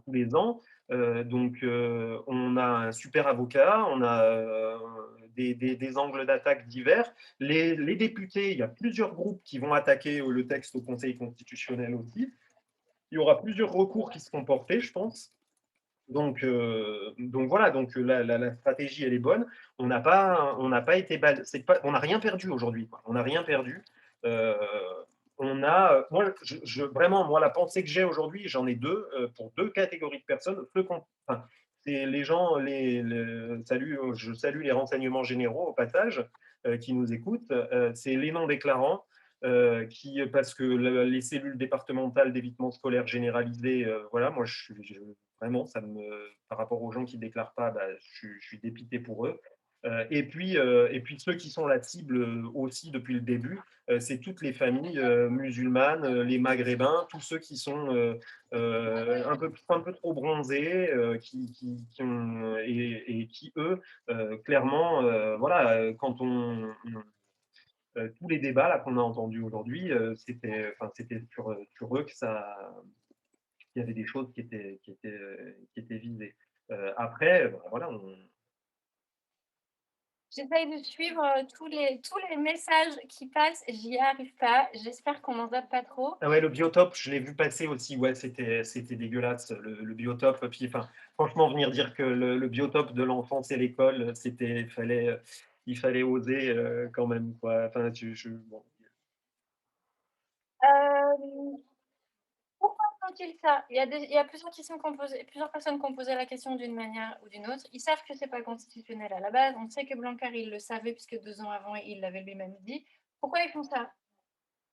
tous les ans. Donc, on a un super avocat, on a des angles d'attaque divers. Les députés, il y a plusieurs groupes qui vont attaquer le texte au Conseil constitutionnel aussi. Il y aura plusieurs recours qui seront portés, je pense. Donc voilà, donc la stratégie, elle est bonne. On n'a pas été on n'a rien perdu aujourd'hui. On n'a rien perdu. Moi, vraiment, moi, la pensée que j'ai aujourd'hui, j'en ai deux pour deux catégories de personnes. C'est les gens, je salue les renseignements généraux au passage qui nous écoutent. C'est les non-déclarants. Parce que les cellules départementales d'évitement scolaire généralisé, voilà, moi, vraiment, par rapport aux gens qui ne déclarent pas, je suis dépité pour eux. Et puis ceux qui sont la cible aussi depuis le début, c'est toutes les familles musulmanes, les maghrébins, tous ceux qui sont un peu trop bronzés, et qui, eux, clairement, voilà, tous les débats là qu'on a entendus aujourd'hui, c'était sur eux qu'il y avait des choses qui étaient visées. Après, voilà, J'essaye de suivre tous les messages qui passent. J'y arrive pas. J'espère qu'on n'en zappe pas trop. Ah ouais, le biotope, je l'ai vu passer aussi. Ouais, c'était dégueulasse, le biotope. Puis, enfin, franchement, venir dire que le biotope de l'enfance et l'école, il fallait oser quand même, quoi. Enfin, bon. Pourquoi faut-il ça? Il y a plusieurs personnes qui ont posé la question d'une manière ou d'une autre. Ils savent que c'est pas constitutionnel à la base. On sait que Blanquer, il le savait puisque 2 ans avant, il l'avait lui-même dit. Pourquoi ils font ça?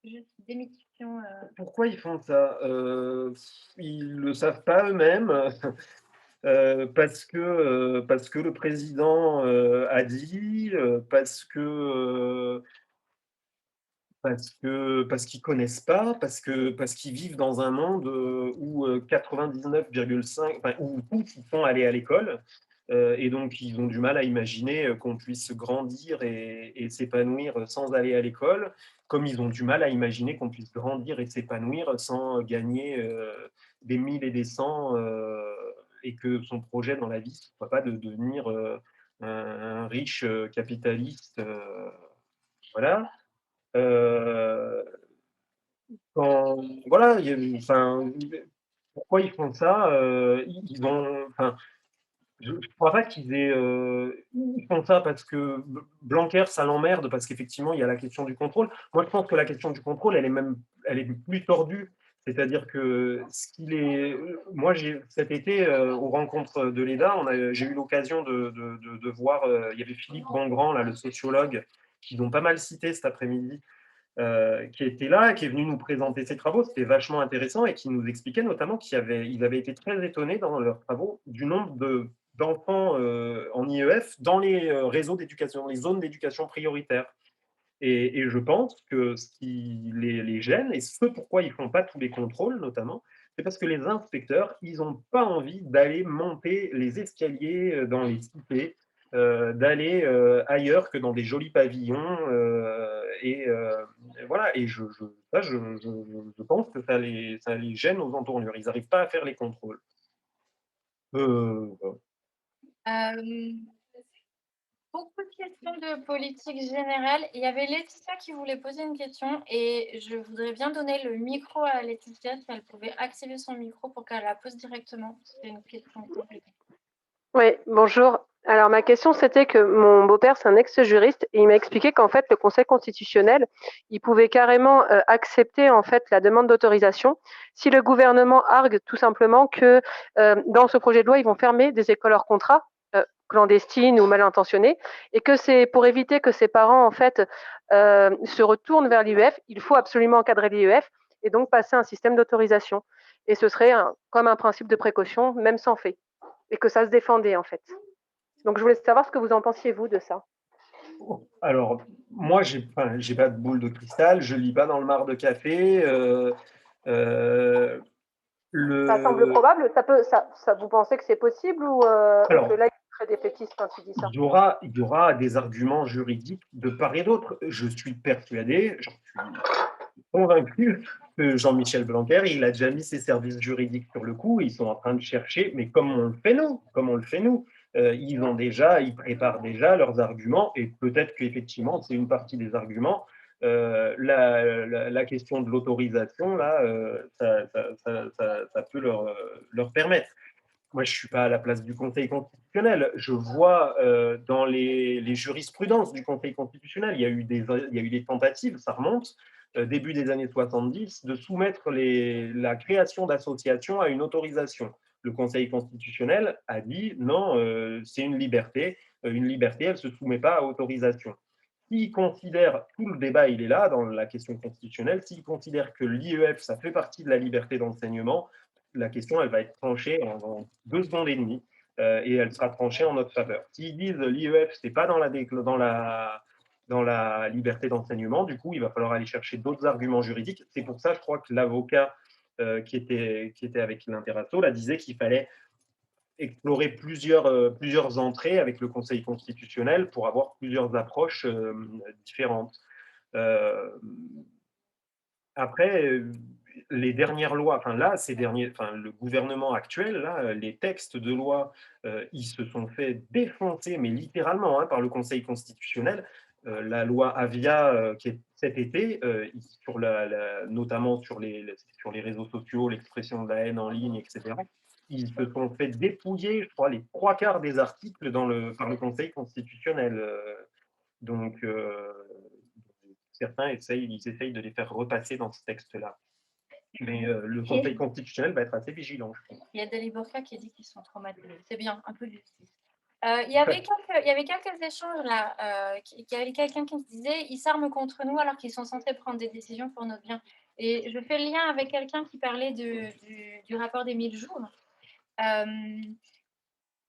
Juste démystification, Pourquoi ils font ça? Ils le savent pas eux-mêmes, parce que le président, a dit, parce qu'ils connaissent pas, parce qu'ils vivent dans un monde, où, 99,5 enfin, où tous ils sont allés à l'école, et donc ils ont du mal à imaginer, qu'on puisse grandir et s'épanouir sans aller à l'école, comme ils ont du mal à imaginer qu'on puisse grandir et s'épanouir sans gagner, des 1000 et des 100, et que son projet dans la vie, ce soit pas de devenir, un riche, capitaliste, voilà. Heu, quand voilà, il y a enfin, pourquoi ils font ça? Ils ont enfin, je ne crois pas qu'ils aient, ils font ça parce que Blanquer, ça l'emmerde parce qu'effectivement, il y a la question du contrôle. Moi, je pense que la question du contrôle, elle est plus tordue. C'est-à-dire que ce qu'il est moi, cet été, aux rencontres de l'EDA, j'ai eu l'occasion de voir, il y avait Philippe Bongrand, là, le sociologue, qu'ils ont pas mal cité cet après-midi, qui était là, qui est venu nous présenter ses travaux. C'était vachement intéressant et qui nous expliquait notamment ils avaient été très étonnés dans leurs travaux du nombre d'enfants en IEF dans les réseaux d'éducation, les zones d'éducation prioritaire. Et je pense que ce qui les gêne, et ce pourquoi ils ne font pas tous les contrôles notamment, c'est parce que les inspecteurs, ils n'ont pas envie d'aller monter les escaliers dans les cités, d'aller ailleurs que dans des jolis pavillons. Et voilà, et je pense que ça les gêne aux entournures. Ils n'arrivent pas à faire les contrôles. Voilà. Beaucoup de questions de politique générale. Il y avait Laetitia qui voulait poser une question et je voudrais bien donner le micro à Laetitia si elle pouvait activer son micro pour qu'elle la pose directement. C'est une question compliquée. Oui, bonjour. Alors ma question c'était que mon beau-père c'est un ex-juriste et il m'a expliqué qu'en fait le Conseil constitutionnel, il pouvait carrément accepter en fait la demande d'autorisation si le gouvernement argue tout simplement que dans ce projet de loi ils vont fermer des écoles hors contrat clandestines ou mal intentionnées et que c'est pour éviter que ses parents en fait se retournent vers l'IEF, il faut absolument encadrer l'IEF et donc passer un système d'autorisation. Et ce serait comme un principe de précaution même sans fait. Et que ça se défendait en fait. Donc je voulais savoir ce que vous en pensiez vous de ça. Alors, moi, j'ai pas de boule de cristal, je lis pas dans le mar de café. Ça semble probable. Vous pensez que c'est possible ou Alors, que là il est très défaitiste quand il dit ça? il y aura des arguments juridiques de part et d'autre. Je suis persuadé, j'en suis convaincu que Jean-Michel Blanquer, il a déjà mis ses services juridiques sur le coup, ils sont en train de chercher, mais comme on le fait nous, ils préparent déjà leurs arguments, et peut-être qu'effectivement, c'est une partie des arguments. La question de l'autorisation, là, ça peut leur permettre. Moi, je ne suis pas à la place du Conseil constitutionnel. Je vois dans les jurisprudences du Conseil constitutionnel, il y a eu des tentatives, ça remonte, début des années 70, de soumettre la création d'associations à une autorisation. Le Conseil constitutionnel a dit non, c'est une liberté, elle ne se soumet pas à autorisation. S'il considère, tout le débat il est là dans la question constitutionnelle, s'il considère que l'IEF, ça fait partie de la liberté d'enseignement, la question, elle va être tranchée en 2 secondes et demie, et elle sera tranchée en notre faveur. S'ils disent l'IEF, c'est pas dans la liberté d'enseignement, du coup, il va falloir aller chercher d'autres arguments juridiques. C'est pour ça, je crois que l'avocat qui était avec l'Interasso, là, disait qu'il fallait explorer plusieurs entrées avec le Conseil constitutionnel pour avoir plusieurs approches différentes. Après, les dernières lois, le gouvernement actuel, là, les textes de loi, ils se sont fait défoncer, mais littéralement, hein, par le Conseil constitutionnel. La loi Avia, qui est cet été, notamment sur les réseaux sociaux, l'expression de la haine en ligne, etc., ils se sont fait dépouiller, je crois, les 3/4 des articles par le Conseil constitutionnel. Donc, certains essayent de les faire repasser dans ce texte-là. Mais le Conseil constitutionnel va être assez vigilant, je pense. Il y a Dali Burka qui dit qu'ils sont traumatisés. C'est bien, un peu de justice. Il y avait quelques échanges là. Il y avait quelqu'un qui disait ils s'arment contre nous alors qu'ils sont censés prendre des décisions pour notre bien. Et je fais le lien avec quelqu'un qui parlait du rapport des 1000 jours.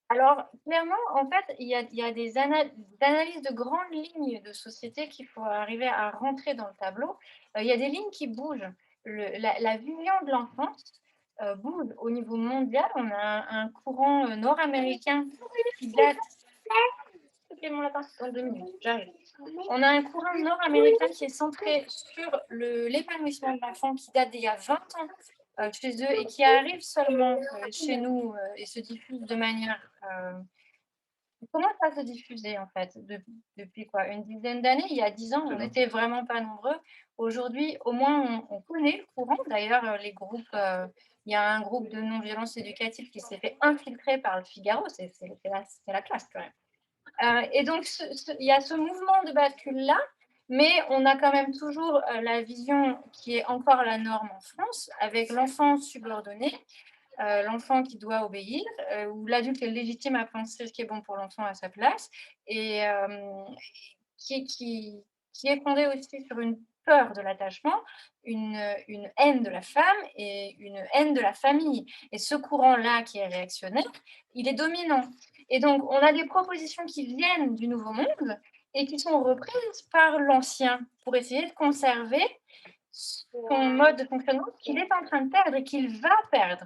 Alors, clairement, en fait, il y a des analyses de grandes lignes de société qu'il faut arriver à rentrer dans le tableau. Il y a des lignes qui bougent. La vision de l'enfance bouge au niveau mondial. On a un courant nord-américain qui date... Ok, mon lapin, dans 2 minutes, j'arrive. On a un courant nord-américain qui est centré sur l'épanouissement de l'enfant qui date d'il y a 20 ans chez eux et qui arrive seulement chez nous et se diffuse de manière... Comment ça se diffusait en fait depuis quoi? Une dizaine d'années? Il y a 10 ans, on n'était vraiment pas nombreux. Aujourd'hui, au moins, on connaît le courant. D'ailleurs, les groupes, il y a un groupe de non-violence éducative qui s'est fait infiltrer par le Figaro. C'est la classe quand même. Et donc, il y a ce mouvement de bascule-là, mais on a quand même toujours la vision qui est encore la norme en France, avec l'enfant subordonné, l'enfant qui doit obéir, où l'adulte est légitime à penser ce qui est bon pour l'enfant à sa place, et qui est fondé aussi sur une peur de l'attachement, une haine de la femme et une haine de la famille. Et ce courant-là qui est réactionnaire, il est dominant. Et donc, on a des propositions qui viennent du Nouveau Monde et qui sont reprises par l'Ancien pour essayer de conserver son mode de fonctionnement qu'il est en train de perdre et qu'il va perdre.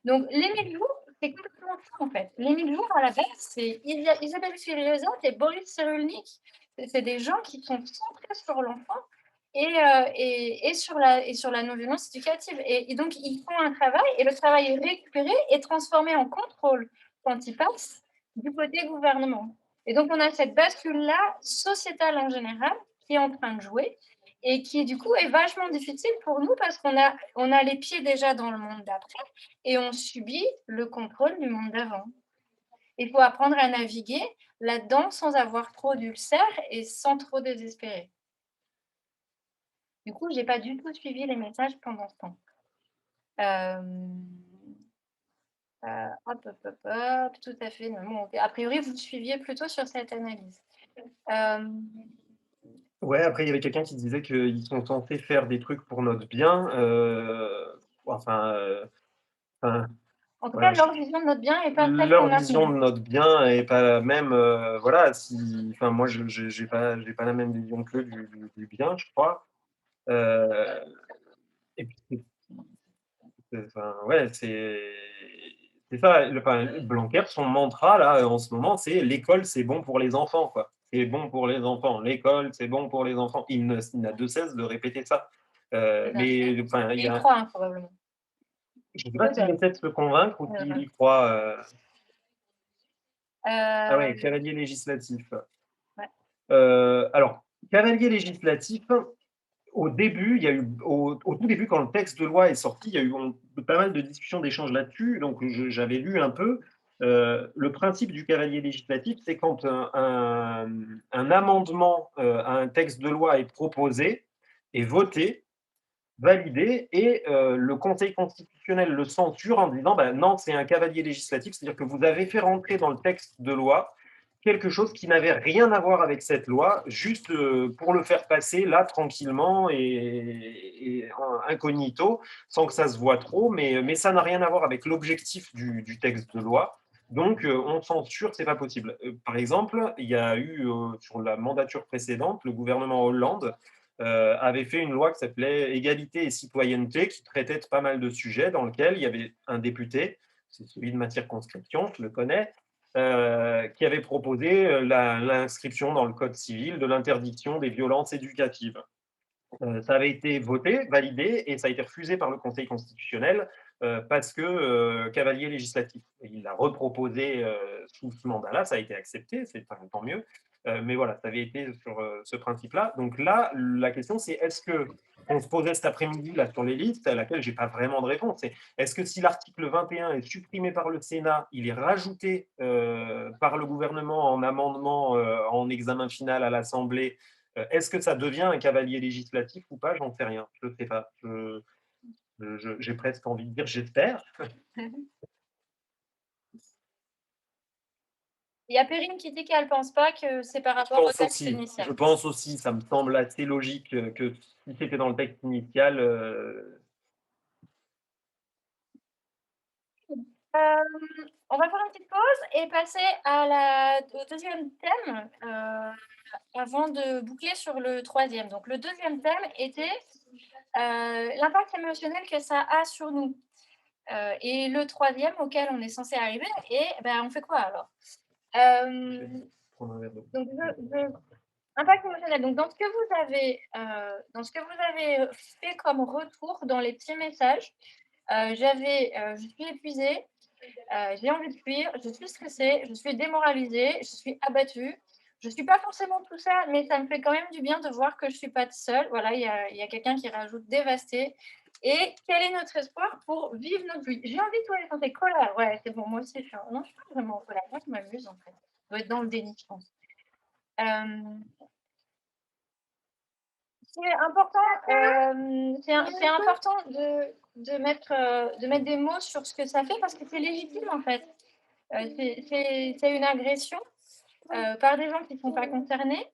Donc, les 1000 jours, c'est complètement ça en fait. Les 1000 jours, à la base, c'est Isabelle Spirizot et Boris Cyrulnik. C'est des gens qui sont centrés sur l'enfant et sur la non-violence éducative. Et donc, ils font un travail et le travail est récupéré et transformé en contrôle quand il passe du côté gouvernement. Et donc, on a cette bascule-là, sociétale en général, qui est en train de jouer et qui, du coup, est vachement difficile pour nous parce qu'on a les pieds déjà dans le monde d'après et on subit le contrôle du monde d'avant. Il faut apprendre à naviguer là-dedans sans avoir trop d'ulcères et sans trop désespérer. Du coup, je n'ai pas du tout suivi les messages pendant ce temps. Hop, tout à fait. Non, a priori, vous suiviez plutôt sur cette analyse. Ouais, après, il y avait quelqu'un qui disait qu'ils sont censés faire des trucs pour notre bien. En tout cas, leur vision de notre bien n'est pas celle leur qu'on a vision de tenue. notre bien n'est pas la même. Voilà, moi, je n'ai pas la même vision qu'eux du bien, je crois. Et puis, ouais, c'est ça. Blanquer, son mantra, là, en ce moment, c'est l'école, c'est bon pour les enfants, quoi. C'est bon pour les enfants. L'école, c'est bon pour les enfants. Il n'a de cesse de répéter ça. Mais enfin, il croit, hein, probablement. Je ne sais pas s'il essaie de se convaincre ou s'il y croit. Ah ouais, cavalier législatif. Ouais. Alors, cavalier législatif, au début, il y a eu, au tout début, quand le texte de loi est sorti, il y a eu pas mal de discussions, d'échanges là-dessus. Donc, j'avais lu un peu. Le principe du cavalier législatif, c'est quand un amendement à un texte de loi est proposé, est voté, validé, et le Conseil constitutionnel le censure en disant non, c'est un cavalier législatif, c'est-à-dire que vous avez fait rentrer dans le texte de loi quelque chose qui n'avait rien à voir avec cette loi, juste pour le faire passer là tranquillement et incognito, sans que ça se voit trop, mais ça n'a rien à voir avec l'objectif du texte de loi. Donc, on censure, c'est pas possible. Par exemple, il y a eu, sur la mandature précédente, le gouvernement Hollande avait fait une loi qui s'appelait Égalité et citoyenneté, qui traitait de pas mal de sujets, dans lequel il y avait un député, c'est celui de ma circonscription, je le connais, qui avait proposé l'inscription dans le Code civil de l'interdiction des violences éducatives. Ça avait été voté, validé, et ça a été refusé par le Conseil constitutionnel parce que cavalier législatif. Et il l'a reproposé sous ce mandat-là, ça a été accepté, c'est tant mieux. Mais voilà, ça avait été sur ce principe-là. Donc là, la question, c'est est-ce que on se posait cet après-midi là sur les listes, à laquelle j'ai pas vraiment de réponse. Est-ce que si l'article 21 est supprimé par le Sénat, il est rajouté par le gouvernement en amendement en examen final à l'Assemblée, est-ce que ça devient un cavalier législatif ou pas? J'en sais rien. Je ne sais pas. J'ai presque envie de dire j'espère. Il y a Perrine qui dit qu'elle ne pense pas que c'est par Je rapport au pense texte aussi, initial. je pense aussi, ça me semble assez logique que si c'était dans le texte initial, On va faire une petite pause et passer au deuxième thème avant de boucler sur le troisième. Donc, le deuxième thème était l'impact émotionnel que ça a sur nous. Et le troisième auquel on est censé arriver, et ben, on fait quoi alors prendre un verre d'eau. Donc, impact émotionnel. Donc, dans ce que vous avez fait comme retour dans les petits messages, je suis épuisée, j'ai envie de fuir, je suis stressée, je suis démoralisée, je suis abattue. Je ne suis pas forcément tout ça, mais ça me fait quand même du bien de voir que je ne suis pas seule. Voilà, il y a quelqu'un qui rajoute dévastée. Et quel est notre espoir pour vivre notre vie? J'ai envie de toi les sentir colère. Ouais, c'est bon, moi aussi, non, je suis pas vraiment en colère. Moi, je m'amuse, en fait. Je dois être dans le déni, je pense. C'est important, c'est important de mettre des mots sur ce que ça fait parce que c'est légitime, en fait. C'est une agression par des gens qui ne sont pas concernés,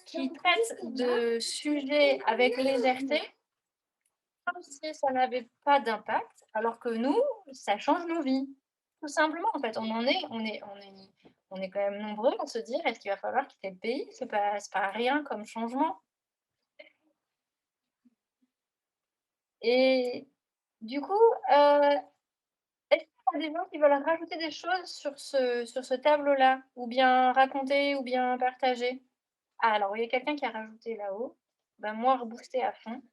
qui traitent de sujets avec légèreté, comme si ça n'avait pas d'impact, alors que nous, ça change nos vies. Tout simplement, en fait, on est quand même nombreux à se dire, est-ce qu'il va falloir quitter le pays? C'est pas rien comme changement. Et du coup, est-ce qu'il y a des gens qui veulent rajouter des choses sur ce tableau-là? Ou bien raconter, ou bien partager? Ah, alors, il y a quelqu'un qui a rajouté là-haut. Ben, moi, reboosté à fond.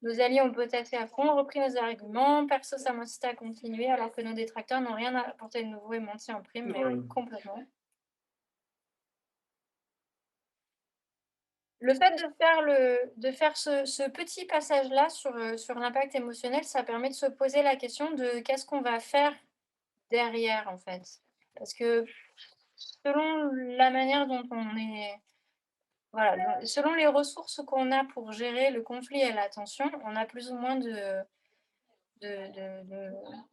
Nos alliés ont potassé à fond, repris nos arguments. Perso, ça m'incite à continuer, alors que nos détracteurs n'ont rien à apporter de nouveau et menti en prime, mais complètement. Le fait de faire ce petit passage-là sur l'impact émotionnel, ça permet de se poser la question de qu'est-ce qu'on va faire derrière, en fait. Parce que selon la manière dont on est, voilà, selon les ressources qu'on a pour gérer le conflit et la tension, on a plus ou moins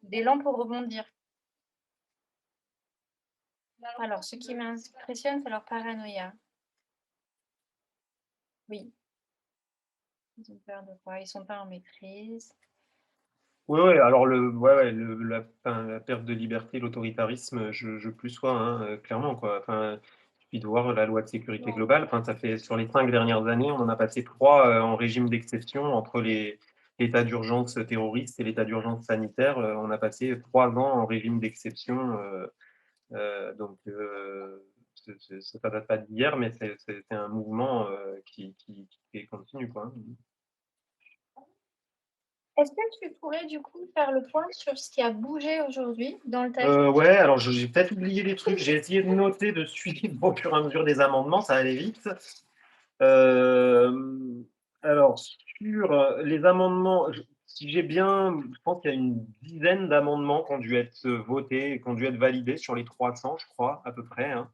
d'élan pour rebondir. Alors, ce qui m'impressionne, c'est leur paranoïa. Oui. Ils ont peur de quoi? Ils sont pas en maîtrise. Oui, alors la perte de liberté, l'autoritarisme, je plus sois, hein, clairement, quoi. Enfin, il suffit de voir la loi de sécurité globale. Enfin, ça fait sur les 5 dernières années, on en a passé 3 en régime d'exception entre l'état d'urgence terroriste et l'état d'urgence sanitaire. On a passé 3 ans en régime d'exception. Donc, ça date pas d'hier, mais c'est un mouvement qui est continu, quoi. Est-ce que tu pourrais du coup faire le point sur ce qui a bougé aujourd'hui dans le texte? Ouais, alors j'ai peut-être oublié des trucs. J'ai essayé de noter, de suivre au fur et à mesure des amendements, ça allait vite. Alors, sur les amendements, si j'ai bien, je pense qu'il y a une dizaine d'amendements qui ont dû être votés et qui ont dû être validés sur les 300, je crois, à peu près, hein.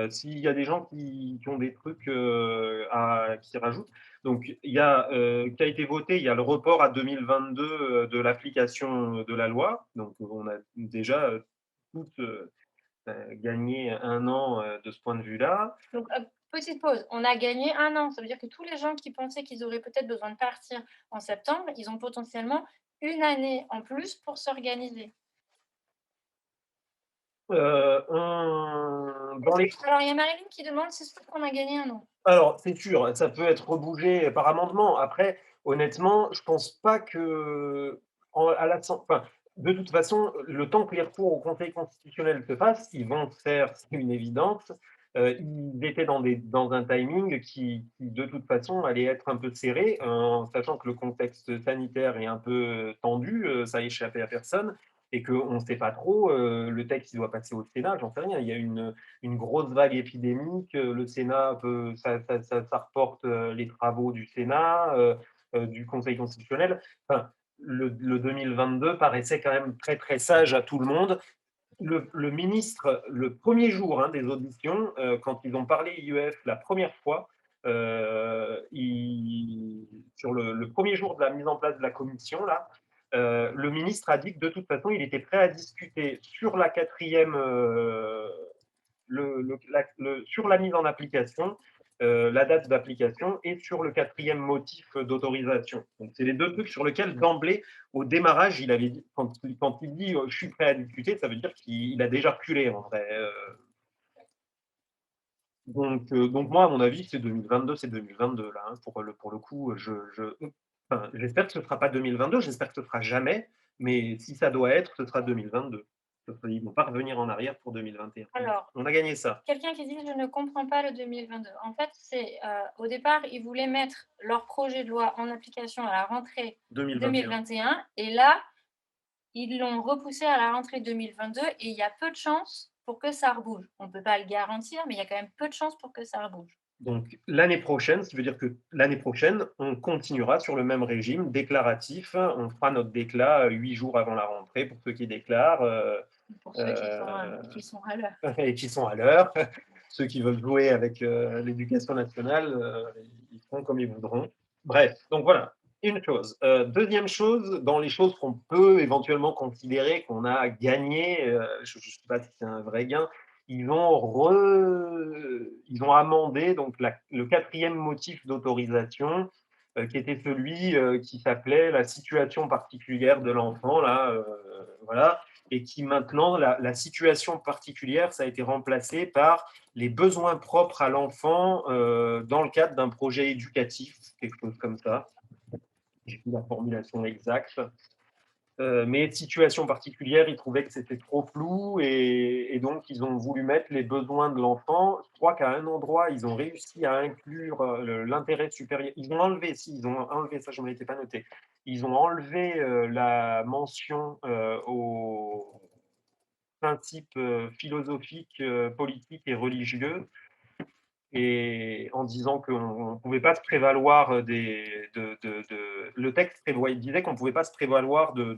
S'il y a des gens qui ont des trucs qui rajoutent. Donc, il y a, qui a été voté, il y a le report à 2022 de l'application de la loi. Donc, on a déjà toutes gagné 1 an de ce point de vue-là. Donc, petite pause, on a gagné 1 an. Ça veut dire que tous les gens qui pensaient qu'ils auraient peut-être besoin de partir en septembre, ils ont potentiellement 1 année en plus pour s'organiser. Dans les... Alors, il y a Marilyn qui demande si c'est sûr qu'on a gagné 1 an. Alors, c'est sûr, ça peut être rebougé par amendement. Après, honnêtement, je pense pas que, enfin, de toute façon, le temps que les recours au Conseil constitutionnel se fassent, ils vont se faire, c'est une évidence. Ils étaient dans un timing qui, de toute façon, allait être un peu serré, en sachant que le contexte sanitaire est un peu tendu, ça a échappé à personne, et qu'on ne sait pas trop, le texte il doit passer au Sénat, j'en sais rien. Il y a une grosse vague épidémique, le Sénat ça reporte les travaux du Sénat, du Conseil constitutionnel. Enfin, le 2022 paraissait quand même très très sage à tout le monde. Le ministre, le premier jour des auditions, quand ils ont parlé IEF la première fois, sur le premier jour de la mise en place de la commission, là, le ministre a dit que de toute façon, il était prêt à discuter sur la quatrième, sur la mise en application, la date d'application et sur le quatrième motif d'autorisation. Donc, c'est les deux trucs sur lesquels, d'emblée, au démarrage, il avait dit, quand il dit je suis prêt à discuter, ça veut dire qu'il a déjà reculé en vrai. Donc moi, à mon avis, c'est 2022, c'est 2022 là. Hein, pour le coup, enfin, j'espère que ce ne sera pas 2022, j'espère que ce ne sera jamais, mais si ça doit être, ce sera 2022. Ils ne vont pas revenir en arrière pour 2021. Alors, on a gagné ça. Quelqu'un qui dit je ne comprends pas le 2022. En fait, c'est au départ, ils voulaient mettre leur projet de loi en application à la rentrée 2021 et là, ils l'ont repoussé à la rentrée 2022 et il y a peu de chances pour que ça rebouge. On ne peut pas le garantir, mais il y a quand même peu de chances pour que ça rebouge. Donc l'année prochaine, ce qui veut dire que l'année prochaine, on continuera sur le même régime déclaratif. On fera notre déclat 8 jours avant la rentrée pour ceux qui déclarent. Pour ceux qui sont à l'heure. Et qui sont à l'heure. Ceux qui veulent jouer avec l'éducation nationale, ils feront comme ils voudront. Bref, donc voilà, une chose. Deuxième chose, dans les choses qu'on peut éventuellement considérer qu'on a gagné, je ne sais pas si c'est un vrai gain, ils ont amendé donc le quatrième motif d'autorisation, qui était celui qui s'appelait la situation particulière de l'enfant, là, voilà, et qui maintenant, la situation particulière, ça a été remplacé par les besoins propres à l'enfant dans le cadre d'un projet éducatif, quelque chose comme ça. J'ai plus la formulation exacte. Mais situation particulière, ils trouvaient que c'était trop flou et donc ils ont voulu mettre les besoins de l'enfant. Je crois qu'à un endroit, ils ont réussi à inclure l'intérêt supérieur. Ils ont enlevé ça, je ne m'étais pas noté. Ils ont enlevé la mention aux principes philosophiques, politiques et religieux, et en disant qu'on ne pouvait pas se prévaloir le texte disait qu'on ne pouvait pas se prévaloir de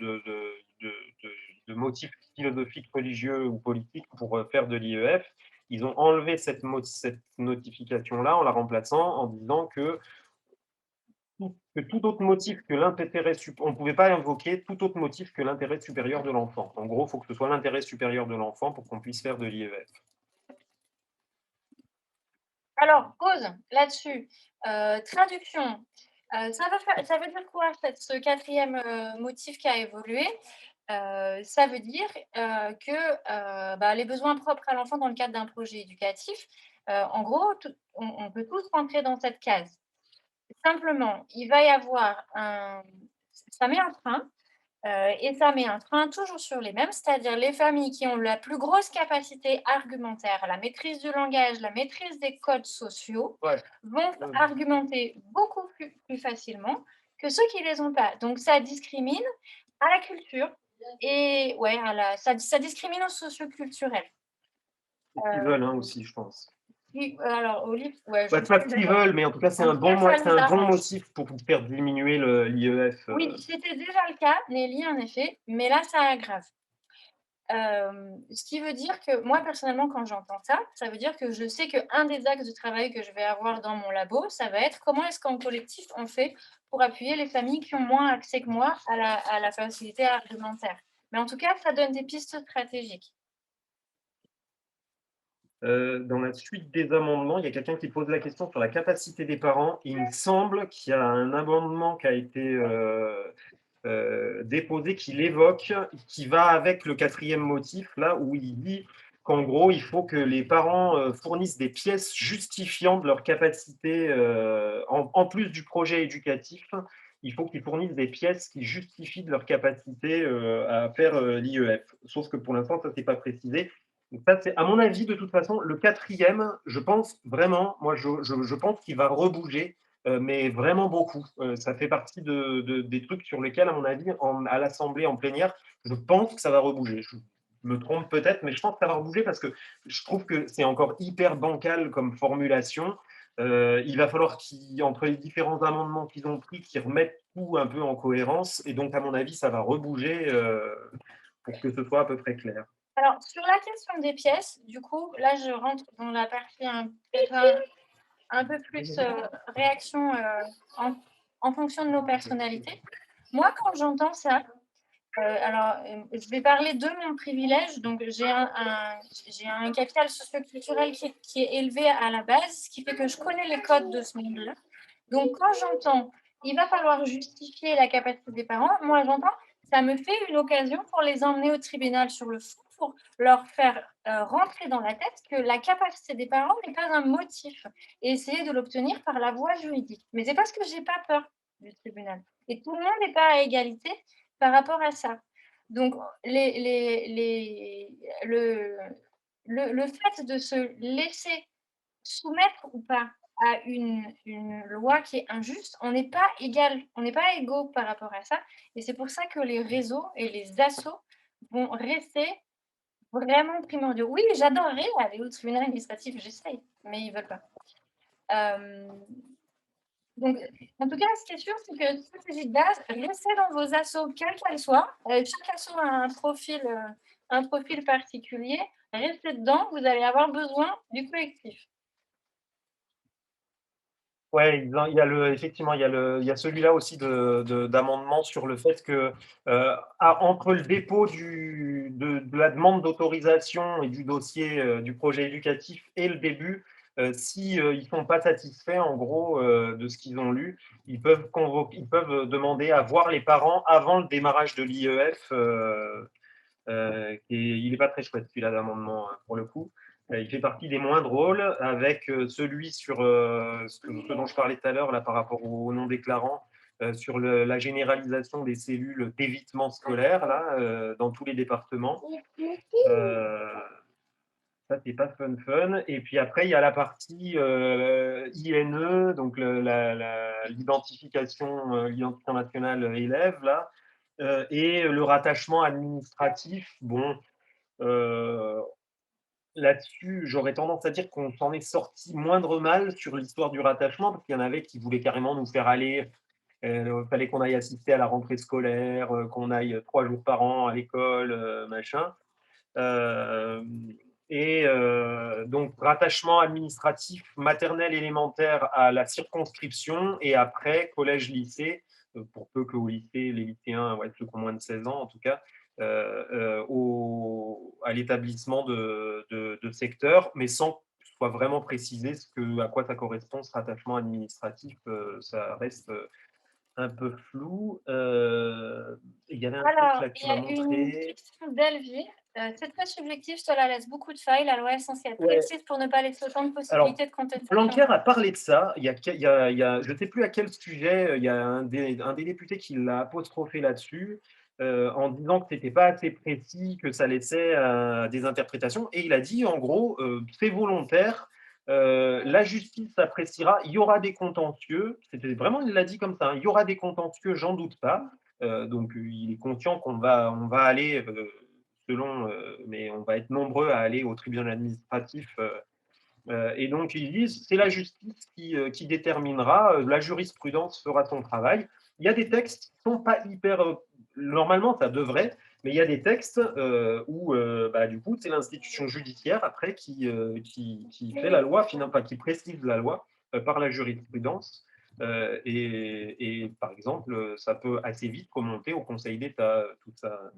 motifs philosophiques, religieux ou politiques pour faire de l'IEF. Ils ont enlevé cette notification-là en la remplaçant en disant que tout autre motif que l'intérêt, on ne pouvait pas invoquer tout autre motif que l'intérêt supérieur de l'enfant. En gros, il faut que ce soit l'intérêt supérieur de l'enfant pour qu'on puisse faire de l'IEF. Alors, pause là-dessus. Traduction. Ça veut dire quoi, ce quatrième motif qui a évolué? Ça veut dire que les besoins propres à l'enfant dans le cadre d'un projet éducatif, en gros, on peut tous rentrer dans cette case. Simplement, il va y avoir ça met un frein, et ça met un frein toujours sur les mêmes, c'est-à-dire les familles qui ont la plus grosse capacité argumentaire, la maîtrise du langage, la maîtrise des codes sociaux, vont argumenter beaucoup plus facilement que ceux qui ne les ont pas. Donc, ça discrimine à la culture et ça discrimine au socio-culturel. Ils veulent aussi, je pense. Alors, au livre, pas ce qu'ils veulent, mais en tout cas, c'est un bon motif pour faire diminuer l'IEF. Oui, c'était déjà le cas, Nelly, en effet, mais là, ça aggrave. Ce qui veut dire que moi, personnellement, quand j'entends ça, ça veut dire que je sais qu'un des axes de travail que je vais avoir dans mon labo, ça va être comment est-ce qu'en collectif, on fait pour appuyer les familles qui ont moins accès que moi à la facilité argumentaire. Mais en tout cas, ça donne des pistes stratégiques. Dans la suite des amendements, il y a quelqu'un qui pose la question sur la capacité des parents. Il me semble qu'il y a un amendement qui a été déposé, qui l'évoque, qui va avec le quatrième motif, là où il dit qu'en gros, il faut que les parents fournissent des pièces justifiant de leur capacité, en plus du projet éducatif, il faut qu'ils fournissent des pièces qui justifient de leur capacité à faire l'IEF. Sauf que pour l'instant, ça ne s'est pas précisé. Donc ça, c'est, à mon avis, de toute façon, le quatrième, je pense vraiment, moi, je pense qu'il va rebouger, mais vraiment beaucoup. Ça fait partie des trucs sur lesquels, à mon avis, à l'Assemblée, en plénière, je pense que ça va rebouger. Je me trompe peut-être, mais je pense que ça va rebouger parce que je trouve que c'est encore hyper bancal comme formulation. Il va falloir entre les différents amendements qu'ils ont pris, qu'ils remettent tout un peu en cohérence. Et donc, à mon avis, ça va rebouger pour que ce soit à peu près clair. Alors, sur la question des pièces, du coup, là, je rentre dans la partie un un peu plus réaction en fonction de nos personnalités. Moi, quand j'entends ça, je vais parler de mon privilège. Donc, j'ai un capital socioculturel qui est élevé à la base, ce qui fait que je connais les codes de ce monde-là. Donc, quand j'entends il va falloir justifier la capacité des parents, moi, j'entends ça me fait une occasion pour les emmener au tribunal sur le fond, pour leur faire rentrer dans la tête que la capacité des parents n'est pas un motif et essayer de l'obtenir par la voie juridique. Mais c'est parce que j'ai pas peur du tribunal. Et tout le monde n'est pas à égalité par rapport à ça. Donc, le fait de se laisser soumettre ou pas à une loi qui est injuste, on n'est pas égal, on n'est pas égaux par rapport à ça. Et c'est pour ça que les réseaux et les assos vont rester vraiment primordiaux. Oui, j'adorerais aller au tribunal administratif, j'essaye, mais ils veulent pas. Donc, en tout cas, ce qui est sûr, c'est que stratégie de base, restez dans vos assos, quelles qu'elles soient. Chaque asso a un profil particulier. Restez dedans, vous allez avoir besoin du collectif. Ouais, effectivement, il y a celui-là aussi d'amendement sur le fait que entre le dépôt de la demande d'autorisation et du dossier du projet éducatif et le début, si ils ne sont pas satisfaits en gros de ce qu'ils ont lu, ils peuvent demander à voir les parents avant le démarrage de l'IEF. Il n'est pas très chouette celui-là d'amendement pour le coup. Il fait partie des moins drôles, avec celui sur ce dont je parlais tout à l'heure là, par rapport aux non-déclarants, sur la généralisation des cellules d'évitement scolaire là, dans tous les départements. Ça, c'est pas fun. Et puis après, il y a la partie INE, donc l'identification nationale élève, là, et le rattachement administratif. Bon, là-dessus, j'aurais tendance à dire qu'on s'en est sorti moindre mal sur l'histoire du rattachement, parce qu'il y en avait qui voulaient carrément nous faire aller. Il fallait qu'on aille assister à la rentrée scolaire, qu'on aille 3 jours par an à l'école, machin. Donc, rattachement administratif maternel élémentaire à la circonscription et après collège-lycée, pour peu qu'au lycée, les lycéens, ceux qui ont moins de 16 ans en tout cas, à l'établissement de secteur, mais sans que ce soit vraiment précisé à quoi ça correspond, ce rattachement administratif, ça reste un peu flou. Il y avait un truc là que tu m'as montré. Il y a une question d'Elvire. C'est très subjectif, cela laisse beaucoup de failles. La loi est censée être précise pour ne pas laisser autant de possibilités de contestation. Blanquer a parlé de ça. Je ne sais plus à quel sujet. Il y a un des députés qui l'a apostrophé là-dessus, en disant que ce n'était pas assez précis, que ça laissait des interprétations. Et il a dit, en gros, c'est volontaire. La justice appréciera. Il y aura des contentieux. C'était vraiment, il l'a dit comme ça. Il y aura des contentieux, j'en doute pas. Donc, il est conscient qu'on va aller mais on va être nombreux à aller au tribunal administratif. Et donc, ils disent c'est la justice qui déterminera, la jurisprudence fera son travail. Il y a des textes qui ne sont pas hyper. Normalement, ça devrait, mais il y a des textes où, du coup, c'est l'institution judiciaire après qui fait la loi, qui précise la loi par la jurisprudence. Et par exemple, ça peut assez vite remonter au Conseil d'État, tout ça.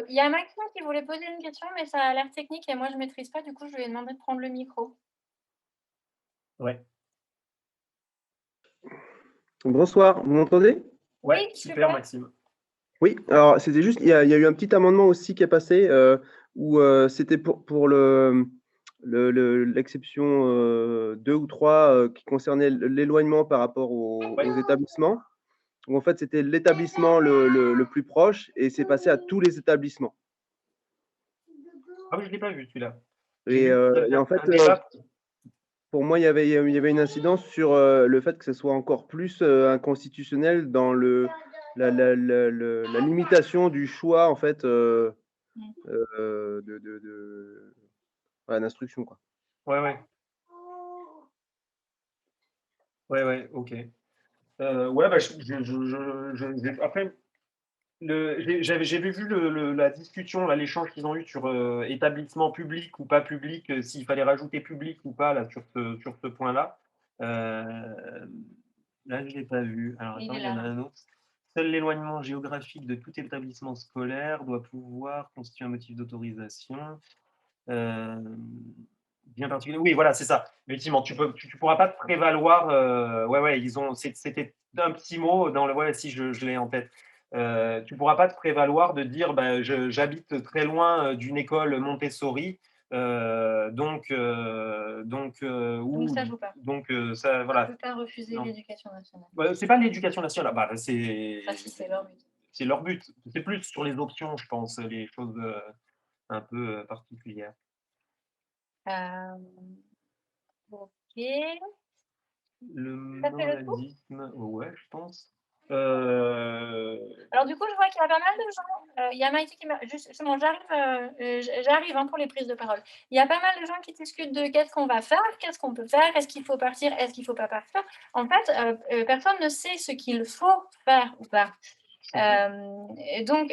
Il y a Maxime qui voulait poser une question, mais ça a l'air technique et moi je ne maîtrise pas, du coup je lui ai demandé de prendre le micro. Ouais. Bonsoir, vous m'entendez? Ouais, Oui, super Maxime. Oui, alors c'était juste, il y a eu un petit amendement aussi qui est passé où c'était pour l'exception 2 ou 3 qui concernait l'éloignement par rapport aux établissements. Où en fait, c'était l'établissement le plus proche et c'est passé à tous les établissements. Ah oui, je ne l'ai pas vu celui-là. Et en fait, pour moi, il y avait une incidence sur le fait que ce soit encore plus inconstitutionnel dans la limitation du choix en fait d'instruction, quoi. Ouais, ok. Après, j'avais vu la discussion, l'échange qu'ils ont eu sur établissement public ou pas public, s'il fallait rajouter public ou pas là, sur ce point-là. Là, je ne l'ai pas vu. Alors, Il attends, est il y en là. a un autre. Seul l'éloignement géographique de tout établissement scolaire doit pouvoir constituer un motif d'autorisation. Bien particulier. Oui, voilà, c'est ça. Effectivement, tu pourras pas te prévaloir. Ouais, c'était un petit mot dans le. Ouais, si je l'ai en tête. Tu pourras pas te prévaloir de dire, bah, j'habite très loin d'une école Montessori, Donc ça joue pas. ça, On ne voilà. peut pas refuser Non. l'éducation nationale. C'est pas l'éducation nationale. Bah, Ça, c'est leur but. c'est leur but. C'est plus sur les options, je pense, les choses un peu particulières. Ok. Le Ça fait le tour? monadisme, ouais, je pense. Alors du coup, je vois qu'il y a pas mal de gens. Il y a Maïté qui m'a justement, j'arrive hein, pour les prises de parole. Il y a pas mal de gens qui discutent de qu'est-ce qu'on va faire, qu'est-ce qu'on peut faire, est-ce qu'il faut partir, est-ce qu'il faut pas partir. En fait, personne ne sait ce qu'il faut faire ou pas. Et donc,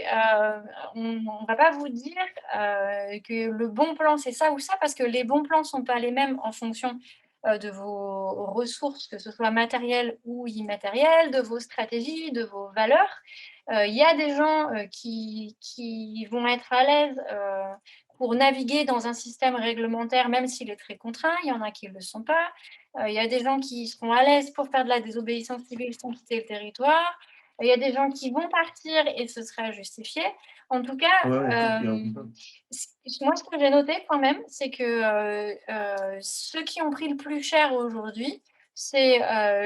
on va pas vous dire que le bon plan, c'est ça ou ça, parce que les bons plans sont pas les mêmes en fonction de vos ressources, que ce soit matérielles ou immatérielles, de vos stratégies, de vos valeurs. Il y a des gens qui vont être à l'aise pour naviguer dans un système réglementaire, même s'il est très contraint. Il y en a qui ne le sont pas. Il y a des gens qui seront à l'aise pour faire de la désobéissance civile sans quitter le territoire. Il y a des gens qui vont partir et ce sera justifié. En tout cas, moi, ce que j'ai noté quand même, c'est que ceux qui ont pris le plus cher aujourd'hui, c'est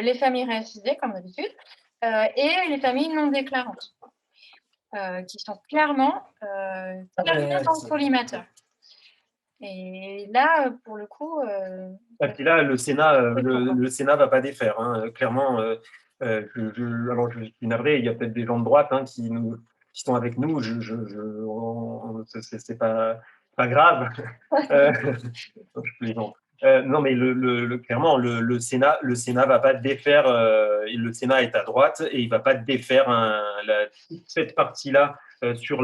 les familles racisées, comme d'habitude, et les familles non déclarantes, qui sont clairement dans le collimateur. Et là, pour le coup... Et puis là, le Sénat ne va pas défaire. Hein. Clairement, alors je suis navré, il y a peut-être des gens de droite hein, qui sont avec nous. C'est pas grave. Je plaisante. Non, mais clairement, le Sénat va pas défaire. Le Sénat est à droite et il va pas défaire cette partie-là sur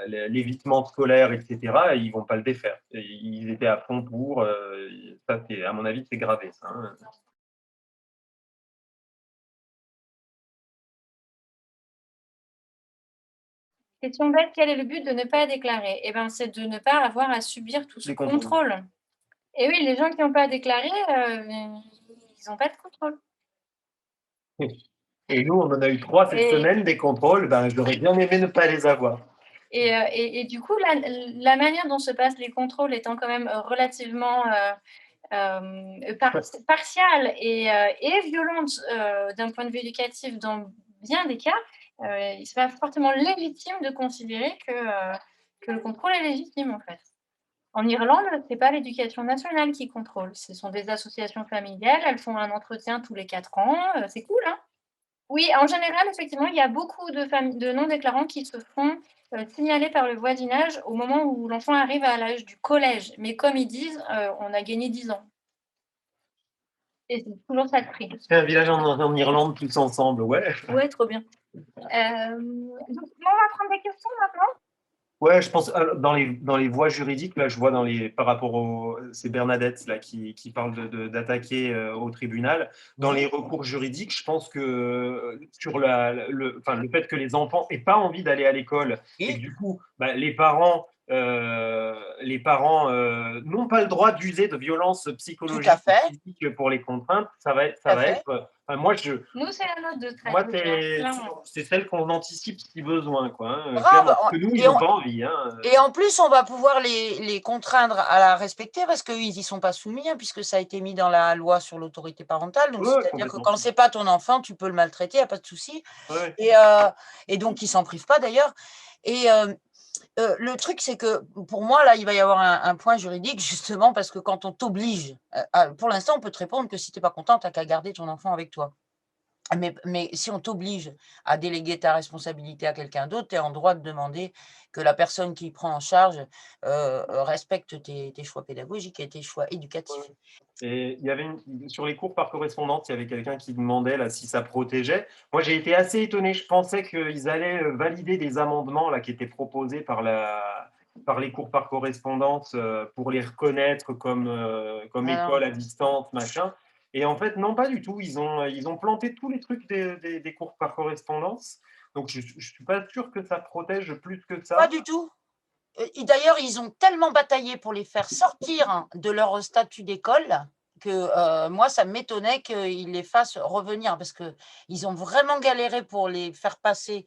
l'évitement scolaire, etc. Ils vont pas le défaire. Ils étaient à fond pour. Ça, à mon avis, c'est gravé. Ça, hein. Question bête, quel est le but de ne pas déclarer? Eh ben, c'est de ne pas avoir à subir tout ce contrôle. Et oui, les gens qui n'ont pas déclaré, ils n'ont pas de contrôle. Et nous, on en a eu 3 cette semaine, des contrôles. Ben, j'aurais bien aimé ne pas les avoir. Et du coup, la manière dont se passent les contrôles étant quand même relativement partiale et violente d'un point de vue éducatif dans bien des cas, il n'est pas forcément légitime de considérer que le contrôle est légitime, en fait. En Irlande, ce n'est pas l'éducation nationale qui contrôle. Ce sont des associations familiales. Elles font un entretien tous les 4 ans. C'est cool, hein? Oui, en général, effectivement, il y a beaucoup de non-déclarants qui se font signaler par le voisinage au moment où l'enfant arrive à l'âge du collège. Mais comme ils disent, on a gagné 10 ans. Et c'est toujours ça de prix. C'est un village en Irlande tous ensemble, ouais. Ouais, trop bien. Donc, on va prendre des questions maintenant. Ouais, je pense dans les voies juridiques, là, je vois par rapport c'est Bernadette là qui parle d'attaquer au tribunal. Dans les recours juridiques, je pense que sur le fait que les enfants n'aient pas envie d'aller à l'école et que du coup, bah, les parents n'ont pas le droit d'user de violences psychologiques et physiques pour les contraindre, ça va être. Nous, c'est la note de trait. Moi, c'est celle qu'on anticipe si besoin, quoi. Hein. Grave. Que nous, ils n'ont pas envie. Hein. Et en plus, on va pouvoir les contraindre à la respecter parce qu'ils n'y sont pas soumis, hein, puisque ça a été mis dans la loi sur l'autorité parentale. Donc, c'est-à-dire que quand ce n'est pas ton enfant, tu peux le maltraiter, il n'y a pas de souci. Ouais. Et donc, ils ne s'en privent pas d'ailleurs. Et le truc, c'est que pour moi, là, il va y avoir un point juridique, justement, parce que quand on t'oblige, pour l'instant, on peut te répondre que si tu n'es pas content, tu n'as qu'à garder ton enfant avec toi. Mais si on t'oblige à déléguer ta responsabilité à quelqu'un d'autre, tu es en droit de demander que la personne qui prend en charge respecte tes choix pédagogiques et tes choix éducatifs. Et il y avait sur les cours par correspondance, il y avait quelqu'un qui demandait là, si ça protégeait. Moi, j'ai été assez étonné. Je pensais qu'ils allaient valider des amendements là, qui étaient proposés par par les cours par correspondance pour les reconnaître comme école à distance, machin. Et en fait, non, pas du tout. Ils ont planté tous les trucs des cours par correspondance. Donc, je ne suis pas sûr que ça protège plus que ça. Pas du tout. Et d'ailleurs, ils ont tellement bataillé pour les faire sortir de leur statut d'école que moi, ça m'étonnait qu'ils les fassent revenir parce qu'ils ont vraiment galéré pour les faire passer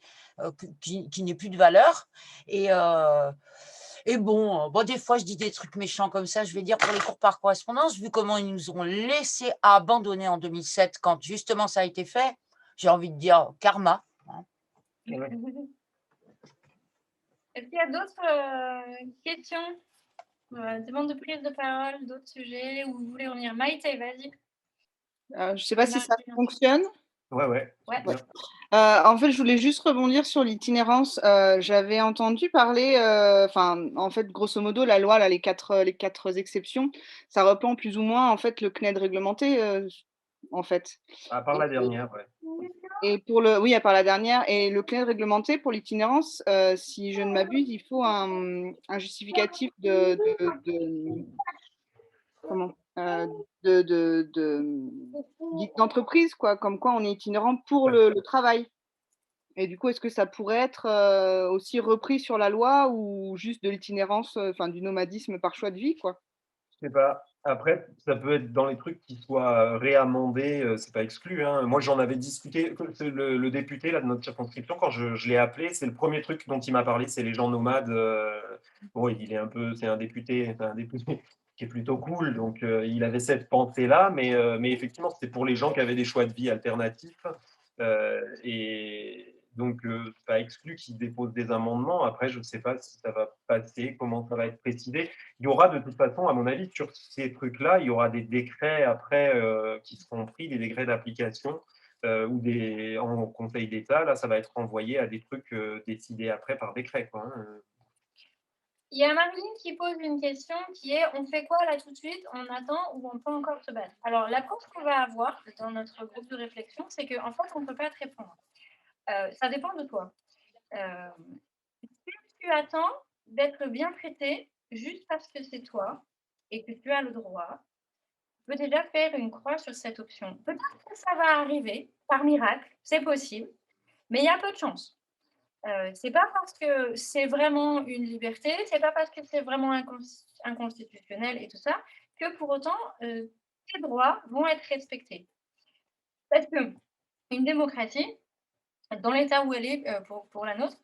qui n'aient plus de valeur. Et bon, des fois, je dis des trucs méchants comme ça. Je vais dire pour les cours par correspondance, vu comment ils nous ont laissé abandonner en 2007, quand justement ça a été fait, j'ai envie de dire karma. Hein. Ouais. Est-ce qu'il y a d'autres questions, demandes de prise de parole, d'autres sujets où vous voulez revenir? Maïté, vas-y. Je ne sais pas si ça fonctionne. Ouais. En fait, je voulais juste rebondir sur l'itinérance. J'avais entendu parler, en fait, grosso modo, la loi, là, les quatre exceptions, ça reprend plus ou moins, en fait, le CNED réglementé, en fait. À part la dernière, ouais. Et oui, à part la dernière. Et le CNED réglementé pour l'itinérance, si je ne m'abuse, il faut un justificatif d'entreprise, quoi, comme quoi on est itinérant pour le travail. Et du coup, est-ce que ça pourrait être aussi repris sur la loi ou juste de l'itinérance, du nomadisme par choix de vie, quoi? Je sais pas. Après, ça peut être dans les trucs qui soient réamendés, c'est pas exclu. Hein. Moi, j'en avais discuté. Le député là, de notre circonscription, quand je l'ai appelé, c'est le premier truc dont il m'a parlé, c'est les gens nomades. Bon, c'est un député qui est plutôt cool, donc il avait cette pensée-là, mais effectivement, c'était pour les gens qui avaient des choix de vie alternatifs. Et donc, c'est pas exclu qu'ils déposent des amendements. Après, je ne sais pas si ça va passer, comment ça va être précisé. Il y aura de toute façon, à mon avis, sur ces trucs-là, il y aura des décrets après qui seront pris, des décrets d'application ou en Conseil d'État. Là, ça va être envoyé à des trucs décidés après par décret, quoi. Hein. Il y a Marilyn qui pose une question qui est: on fait quoi là tout de suite? On attend ou on peut encore se battre? Alors, la réponse qu'on va avoir dans notre groupe de réflexion, c'est qu'en fait, on ne peut pas te répondre. Ça dépend de toi. Si tu attends d'être bien traité juste parce que c'est toi et que tu as le droit, tu peux déjà faire une croix sur cette option. Peut-être que ça va arriver par miracle, c'est possible, mais il y a peu de chance. C'est pas parce que c'est vraiment une liberté, c'est pas parce que c'est vraiment inconstitutionnel et tout ça, que pour autant tes droits vont être respectés. Parce que une démocratie, dans l'état où elle est pour la nôtre,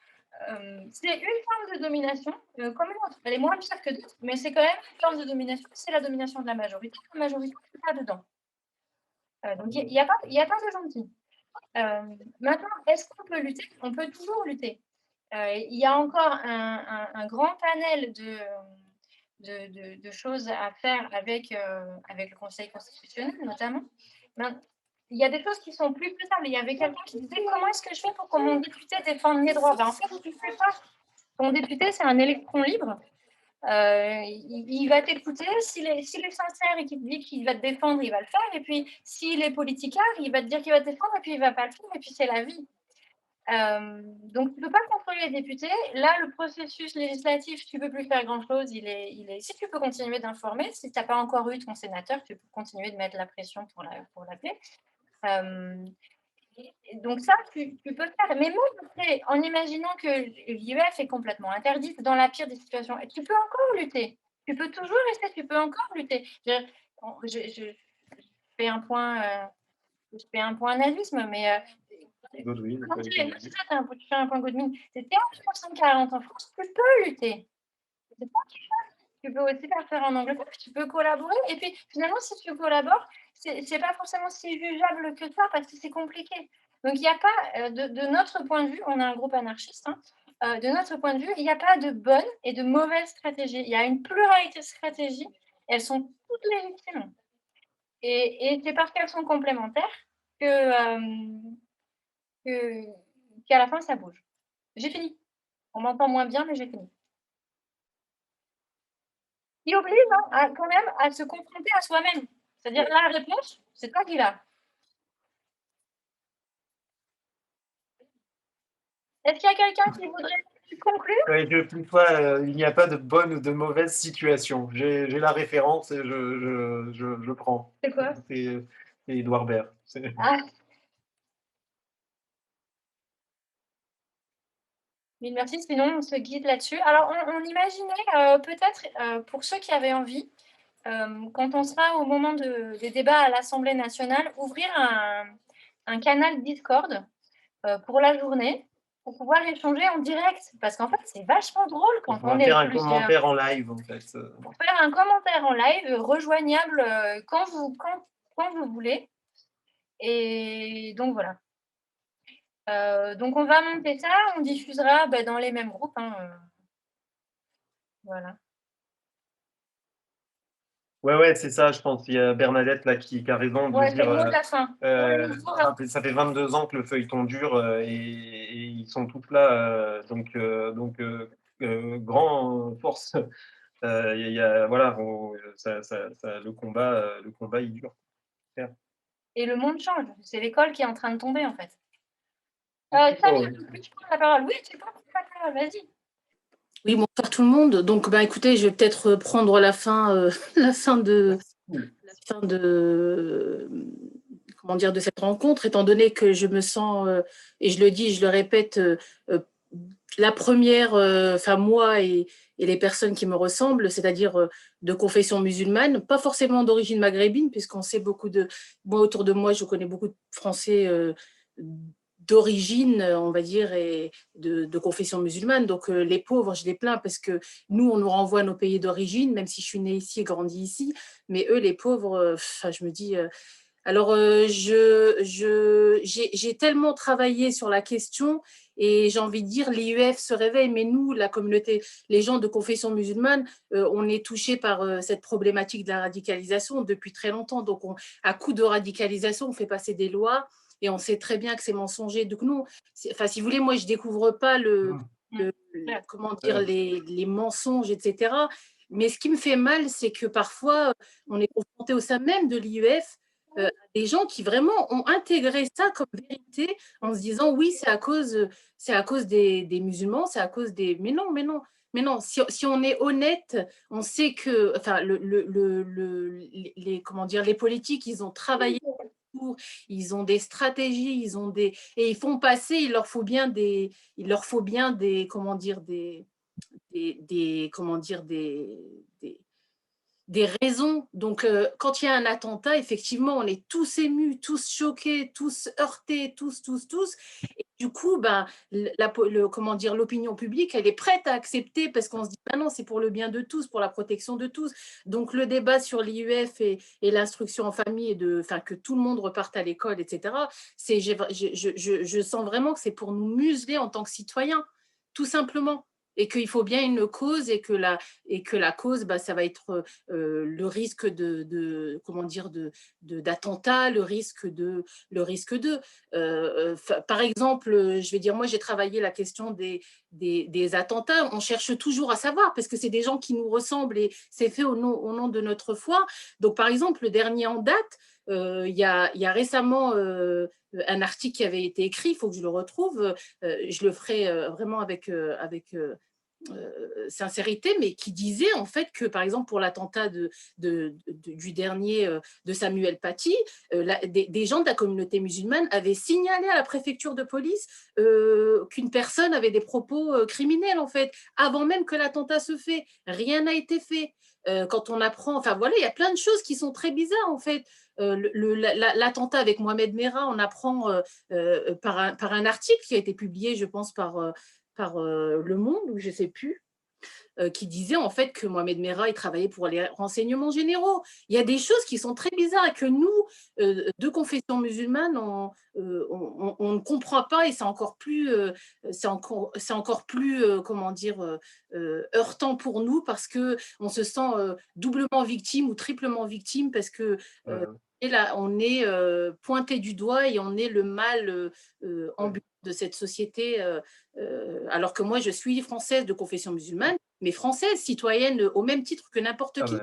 c'est une forme de domination comme une autre. Elle est moins pire que d'autres, mais c'est quand même une forme de domination, c'est la domination de la majorité. La majorité n'est pas dedans. Donc il n'y a pas de gentil. Maintenant, est-ce qu'on peut lutter? On peut toujours lutter. Il y a encore un grand panel de choses à faire avec le Conseil constitutionnel, notamment. Il y a des choses qui sont plus faisables. Il y avait quelqu'un qui disait: comment est-ce que je fais pour que mon député défende mes droits? En fait, tu ne fais pas. Ton député, c'est un électron libre. Il va t'écouter. S'il est sincère et qu'il te dit qu'il va te défendre, il va le faire. Et puis, s'il est politicard, il va te dire qu'il va te défendre et puis il ne va pas le faire. Et puis, c'est la vie. Donc, tu ne peux pas contrôler les députés. Là, le processus législatif, tu ne peux plus faire grand-chose. Si tu peux continuer d'informer, si tu n'as pas encore eu ton sénateur, tu peux continuer de mettre la pression pour l'appeler. Donc ça, tu peux faire. Mais même après, en imaginant que l'IEF est complètement interdite, dans la pire des situations, tu peux encore lutter. Tu peux toujours rester, tu peux encore lutter. Je fais un point nazisme, mais quand tu fais un point Godwin, c'était en 1940 en France, tu peux lutter. C'est pas quelque chose. Tu peux aussi faire en Angleterre, tu peux collaborer. Et puis, finalement, si tu collabores, c'est pas forcément si jugeable que ça, parce que c'est compliqué. Donc, il n'y a pas, de notre point de vue, on a un groupe anarchiste, hein, de notre point de vue, il n'y a pas de bonne et de mauvaise stratégie. Il y a une pluralité de stratégies. Elles sont toutes légitimes. Et c'est parce qu'elles sont complémentaires qu'à la fin, ça bouge. J'ai fini. On m'entend moins bien, mais j'ai fini. Il oblige quand même à se confronter à soi-même. C'est-à-dire, la réponse, c'est toi qui l'as. Est-ce qu'il y a quelqu'un qui voudrait Tu conclus? Ouais, il n'y a pas de bonne ou de mauvaise situation. J'ai la référence et je prends. C'est quoi? C'est Édouard Baird. Ah. Mille merci, sinon on se guide là-dessus. Alors, on imaginait peut-être, pour ceux qui avaient envie, quand on sera au moment des débats à l'Assemblée nationale, ouvrir un canal Discord pour la journée, pour pouvoir échanger en direct. Parce qu'en fait, c'est vachement drôle quand on est faire un plusieurs. commentaire en live, en fait. Pour faire un commentaire en live, rejoignable quand vous voulez. Et donc, voilà. Donc, on va monter ça, on diffusera dans les mêmes groupes. Voilà. Ouais, c'est ça, je pense. Il y a Bernadette là, qui a raison de Ouais, c'est dire. le mot de la fin. Ça fait 22 ans que le feuilleton dure et ils sont tous là. Donc grand force. Voilà, le combat, il dure. Et le monde change. C'est l'école qui est en train de tomber, en fait. Samir, tu prends la parole. Oui, tu prends la parole, vas-y. Oui, bonsoir tout le monde. Donc, écoutez, je vais peut-être prendre la fin de comment dire, de cette rencontre, étant donné que je me sens, et je le dis, je le répète, la première, moi et les personnes qui me ressemblent, c'est-à-dire de confession musulmane, pas forcément d'origine maghrébine, puisqu'on sait moi autour de moi, je connais beaucoup de Français d'origine, on va dire, et de confession musulmane. Donc, les pauvres, je les plains parce que nous, on nous renvoie à nos pays d'origine, même si je suis née ici et grandie ici. Mais eux, les pauvres, je me dis... Alors, j'ai tellement travaillé sur la question et j'ai envie de dire, l'IEF se réveille, mais nous, la communauté, les gens de confession musulmane, on est touchés par cette problématique de la radicalisation depuis très longtemps. Donc, à coup de radicalisation, on fait passer des lois et on sait très bien que c'est mensonger. Donc, nous, si vous voulez, moi, je ne découvre pas comment dire, les mensonges, etc. Mais ce qui me fait mal, c'est que parfois, on est confronté au sein même de l'IEF à des gens qui vraiment ont intégré ça comme vérité en se disant oui, c'est à cause des musulmans, c'est à cause des... Mais non, mais non. Mais non, si on est honnête, on sait que, enfin, comment dire, les politiques, ils ont travaillé pour, ils ont des stratégies, et ils font passer, il leur faut bien des, comment dire, des raisons. Donc, quand il y a un attentat, effectivement, on est tous émus, tous choqués, tous heurtés, tous. Et du coup, comment dire, l'opinion publique, elle est prête à accepter parce qu'on se dit, non, c'est pour le bien de tous, pour la protection de tous. Donc, le débat sur l'IEF et l'instruction en famille, que tout le monde reparte à l'école, etc., je sens vraiment que c'est pour nous museler en tant que citoyens, tout simplement. Et qu'il faut bien une cause et que la cause, ça va être le risque comment dire, d'attentat, le risque de. Par exemple, je vais dire, moi, j'ai travaillé la question des attentats. On cherche toujours à savoir parce que c'est des gens qui nous ressemblent et c'est fait au nom de notre foi. Donc, par exemple, le dernier en date, il y a récemment un article qui avait été écrit, il faut que je le retrouve, je le ferai vraiment avec sincérité, mais qui disait en fait que, par exemple, pour l'attentat du dernier de Samuel Paty, des gens de la communauté musulmane avaient signalé à la préfecture de police qu'une personne avait des propos criminels, en fait, avant même que l'attentat se fait. Rien n'a été fait. Quand on apprend, il y a plein de choses qui sont très bizarres, en fait. L'attentat avec Mohamed Merah, on apprend par un article qui a été publié, je pense, par Le Monde, ou je ne sais plus, qui disait en fait que Mohamed Merah, il travaillait pour les renseignements généraux. Il y a des choses qui sont très bizarres et que nous, de confession musulmane, on ne comprend pas, et c'est encore plus, comment dire, heurtant pour nous parce qu'on se sent doublement victime ou triplement victime parce que et là, on est pointé du doigt et on est le mal ambulant de cette société, alors que moi, je suis française de confession musulmane, mais française, citoyenne, au même titre que n'importe qui.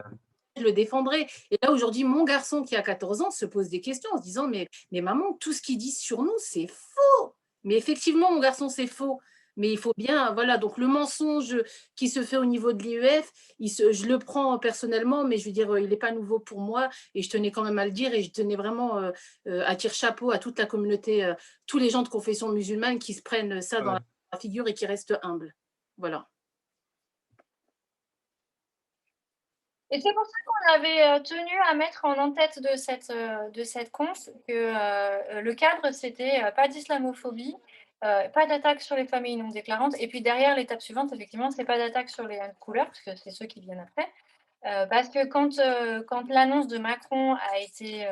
Je le défendrai. Et là, aujourd'hui, mon garçon qui a 14 ans se pose des questions en se disant mais maman, tout ce qu'ils disent sur nous, c'est faux. Mais effectivement, mon garçon, c'est faux. Mais il faut bien, voilà, donc le mensonge qui se fait au niveau de l'IEF, je le prends personnellement, mais je veux dire, il n'est pas nouveau pour moi et je tenais quand même à le dire et je tenais vraiment à tirer chapeau à toute la communauté, tous les gens de confession musulmane qui se prennent ça dans la figure et qui restent humbles. Voilà. Et c'est pour ça qu'on avait tenu à mettre en tête de cette conf que le cadre, c'était pas d'islamophobie, pas d'attaque sur les familles non déclarantes. Et puis derrière, l'étape suivante, effectivement, c'est pas d'attaque sur les couleurs, parce que c'est ceux qui viennent après. Parce que quand l'annonce de Macron a été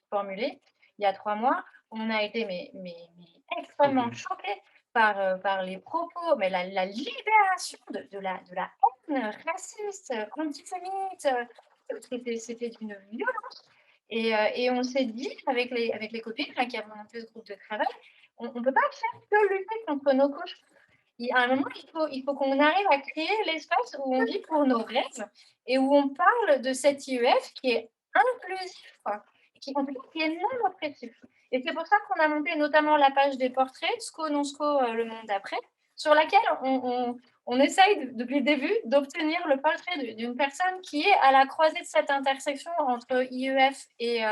formulée, il y a 3 mois, on a été mais extrêmement choqués par les propos, mais la libération de la haine raciste, antisémite, c'était d'une violence. Et on s'est dit, avec les copines là, qui avons monté ce groupe de travail, on ne peut pas faire que lutter contre nos cauchemars. À un moment, il faut qu'on arrive à créer l'espace où on vit pour nos rêves et où on parle de cet IEF qui est inclusif, quoi, en tout cas, qui est non oppressif. Et c'est pour ça qu'on a monté notamment la page des portraits, SCO, non SCO, le monde d'après, sur laquelle on essaye depuis le début d'obtenir le portrait d'une personne qui est à la croisée de cette intersection entre IEF et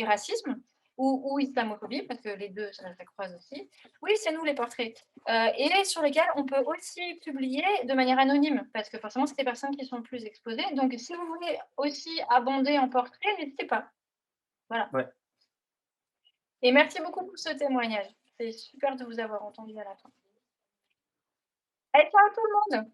racisme, ou islamophobie, parce que les deux, ça croise aussi. Oui, c'est nous les portraits. Et sur lesquels on peut aussi publier de manière anonyme, parce que forcément, c'est des personnes qui sont plus exposées. Donc, si vous voulez aussi abonder en portrait, n'hésitez pas. Voilà. Ouais. Et merci beaucoup pour ce témoignage. C'est super de vous avoir entendu à la fin. Allez, ciao tout le monde!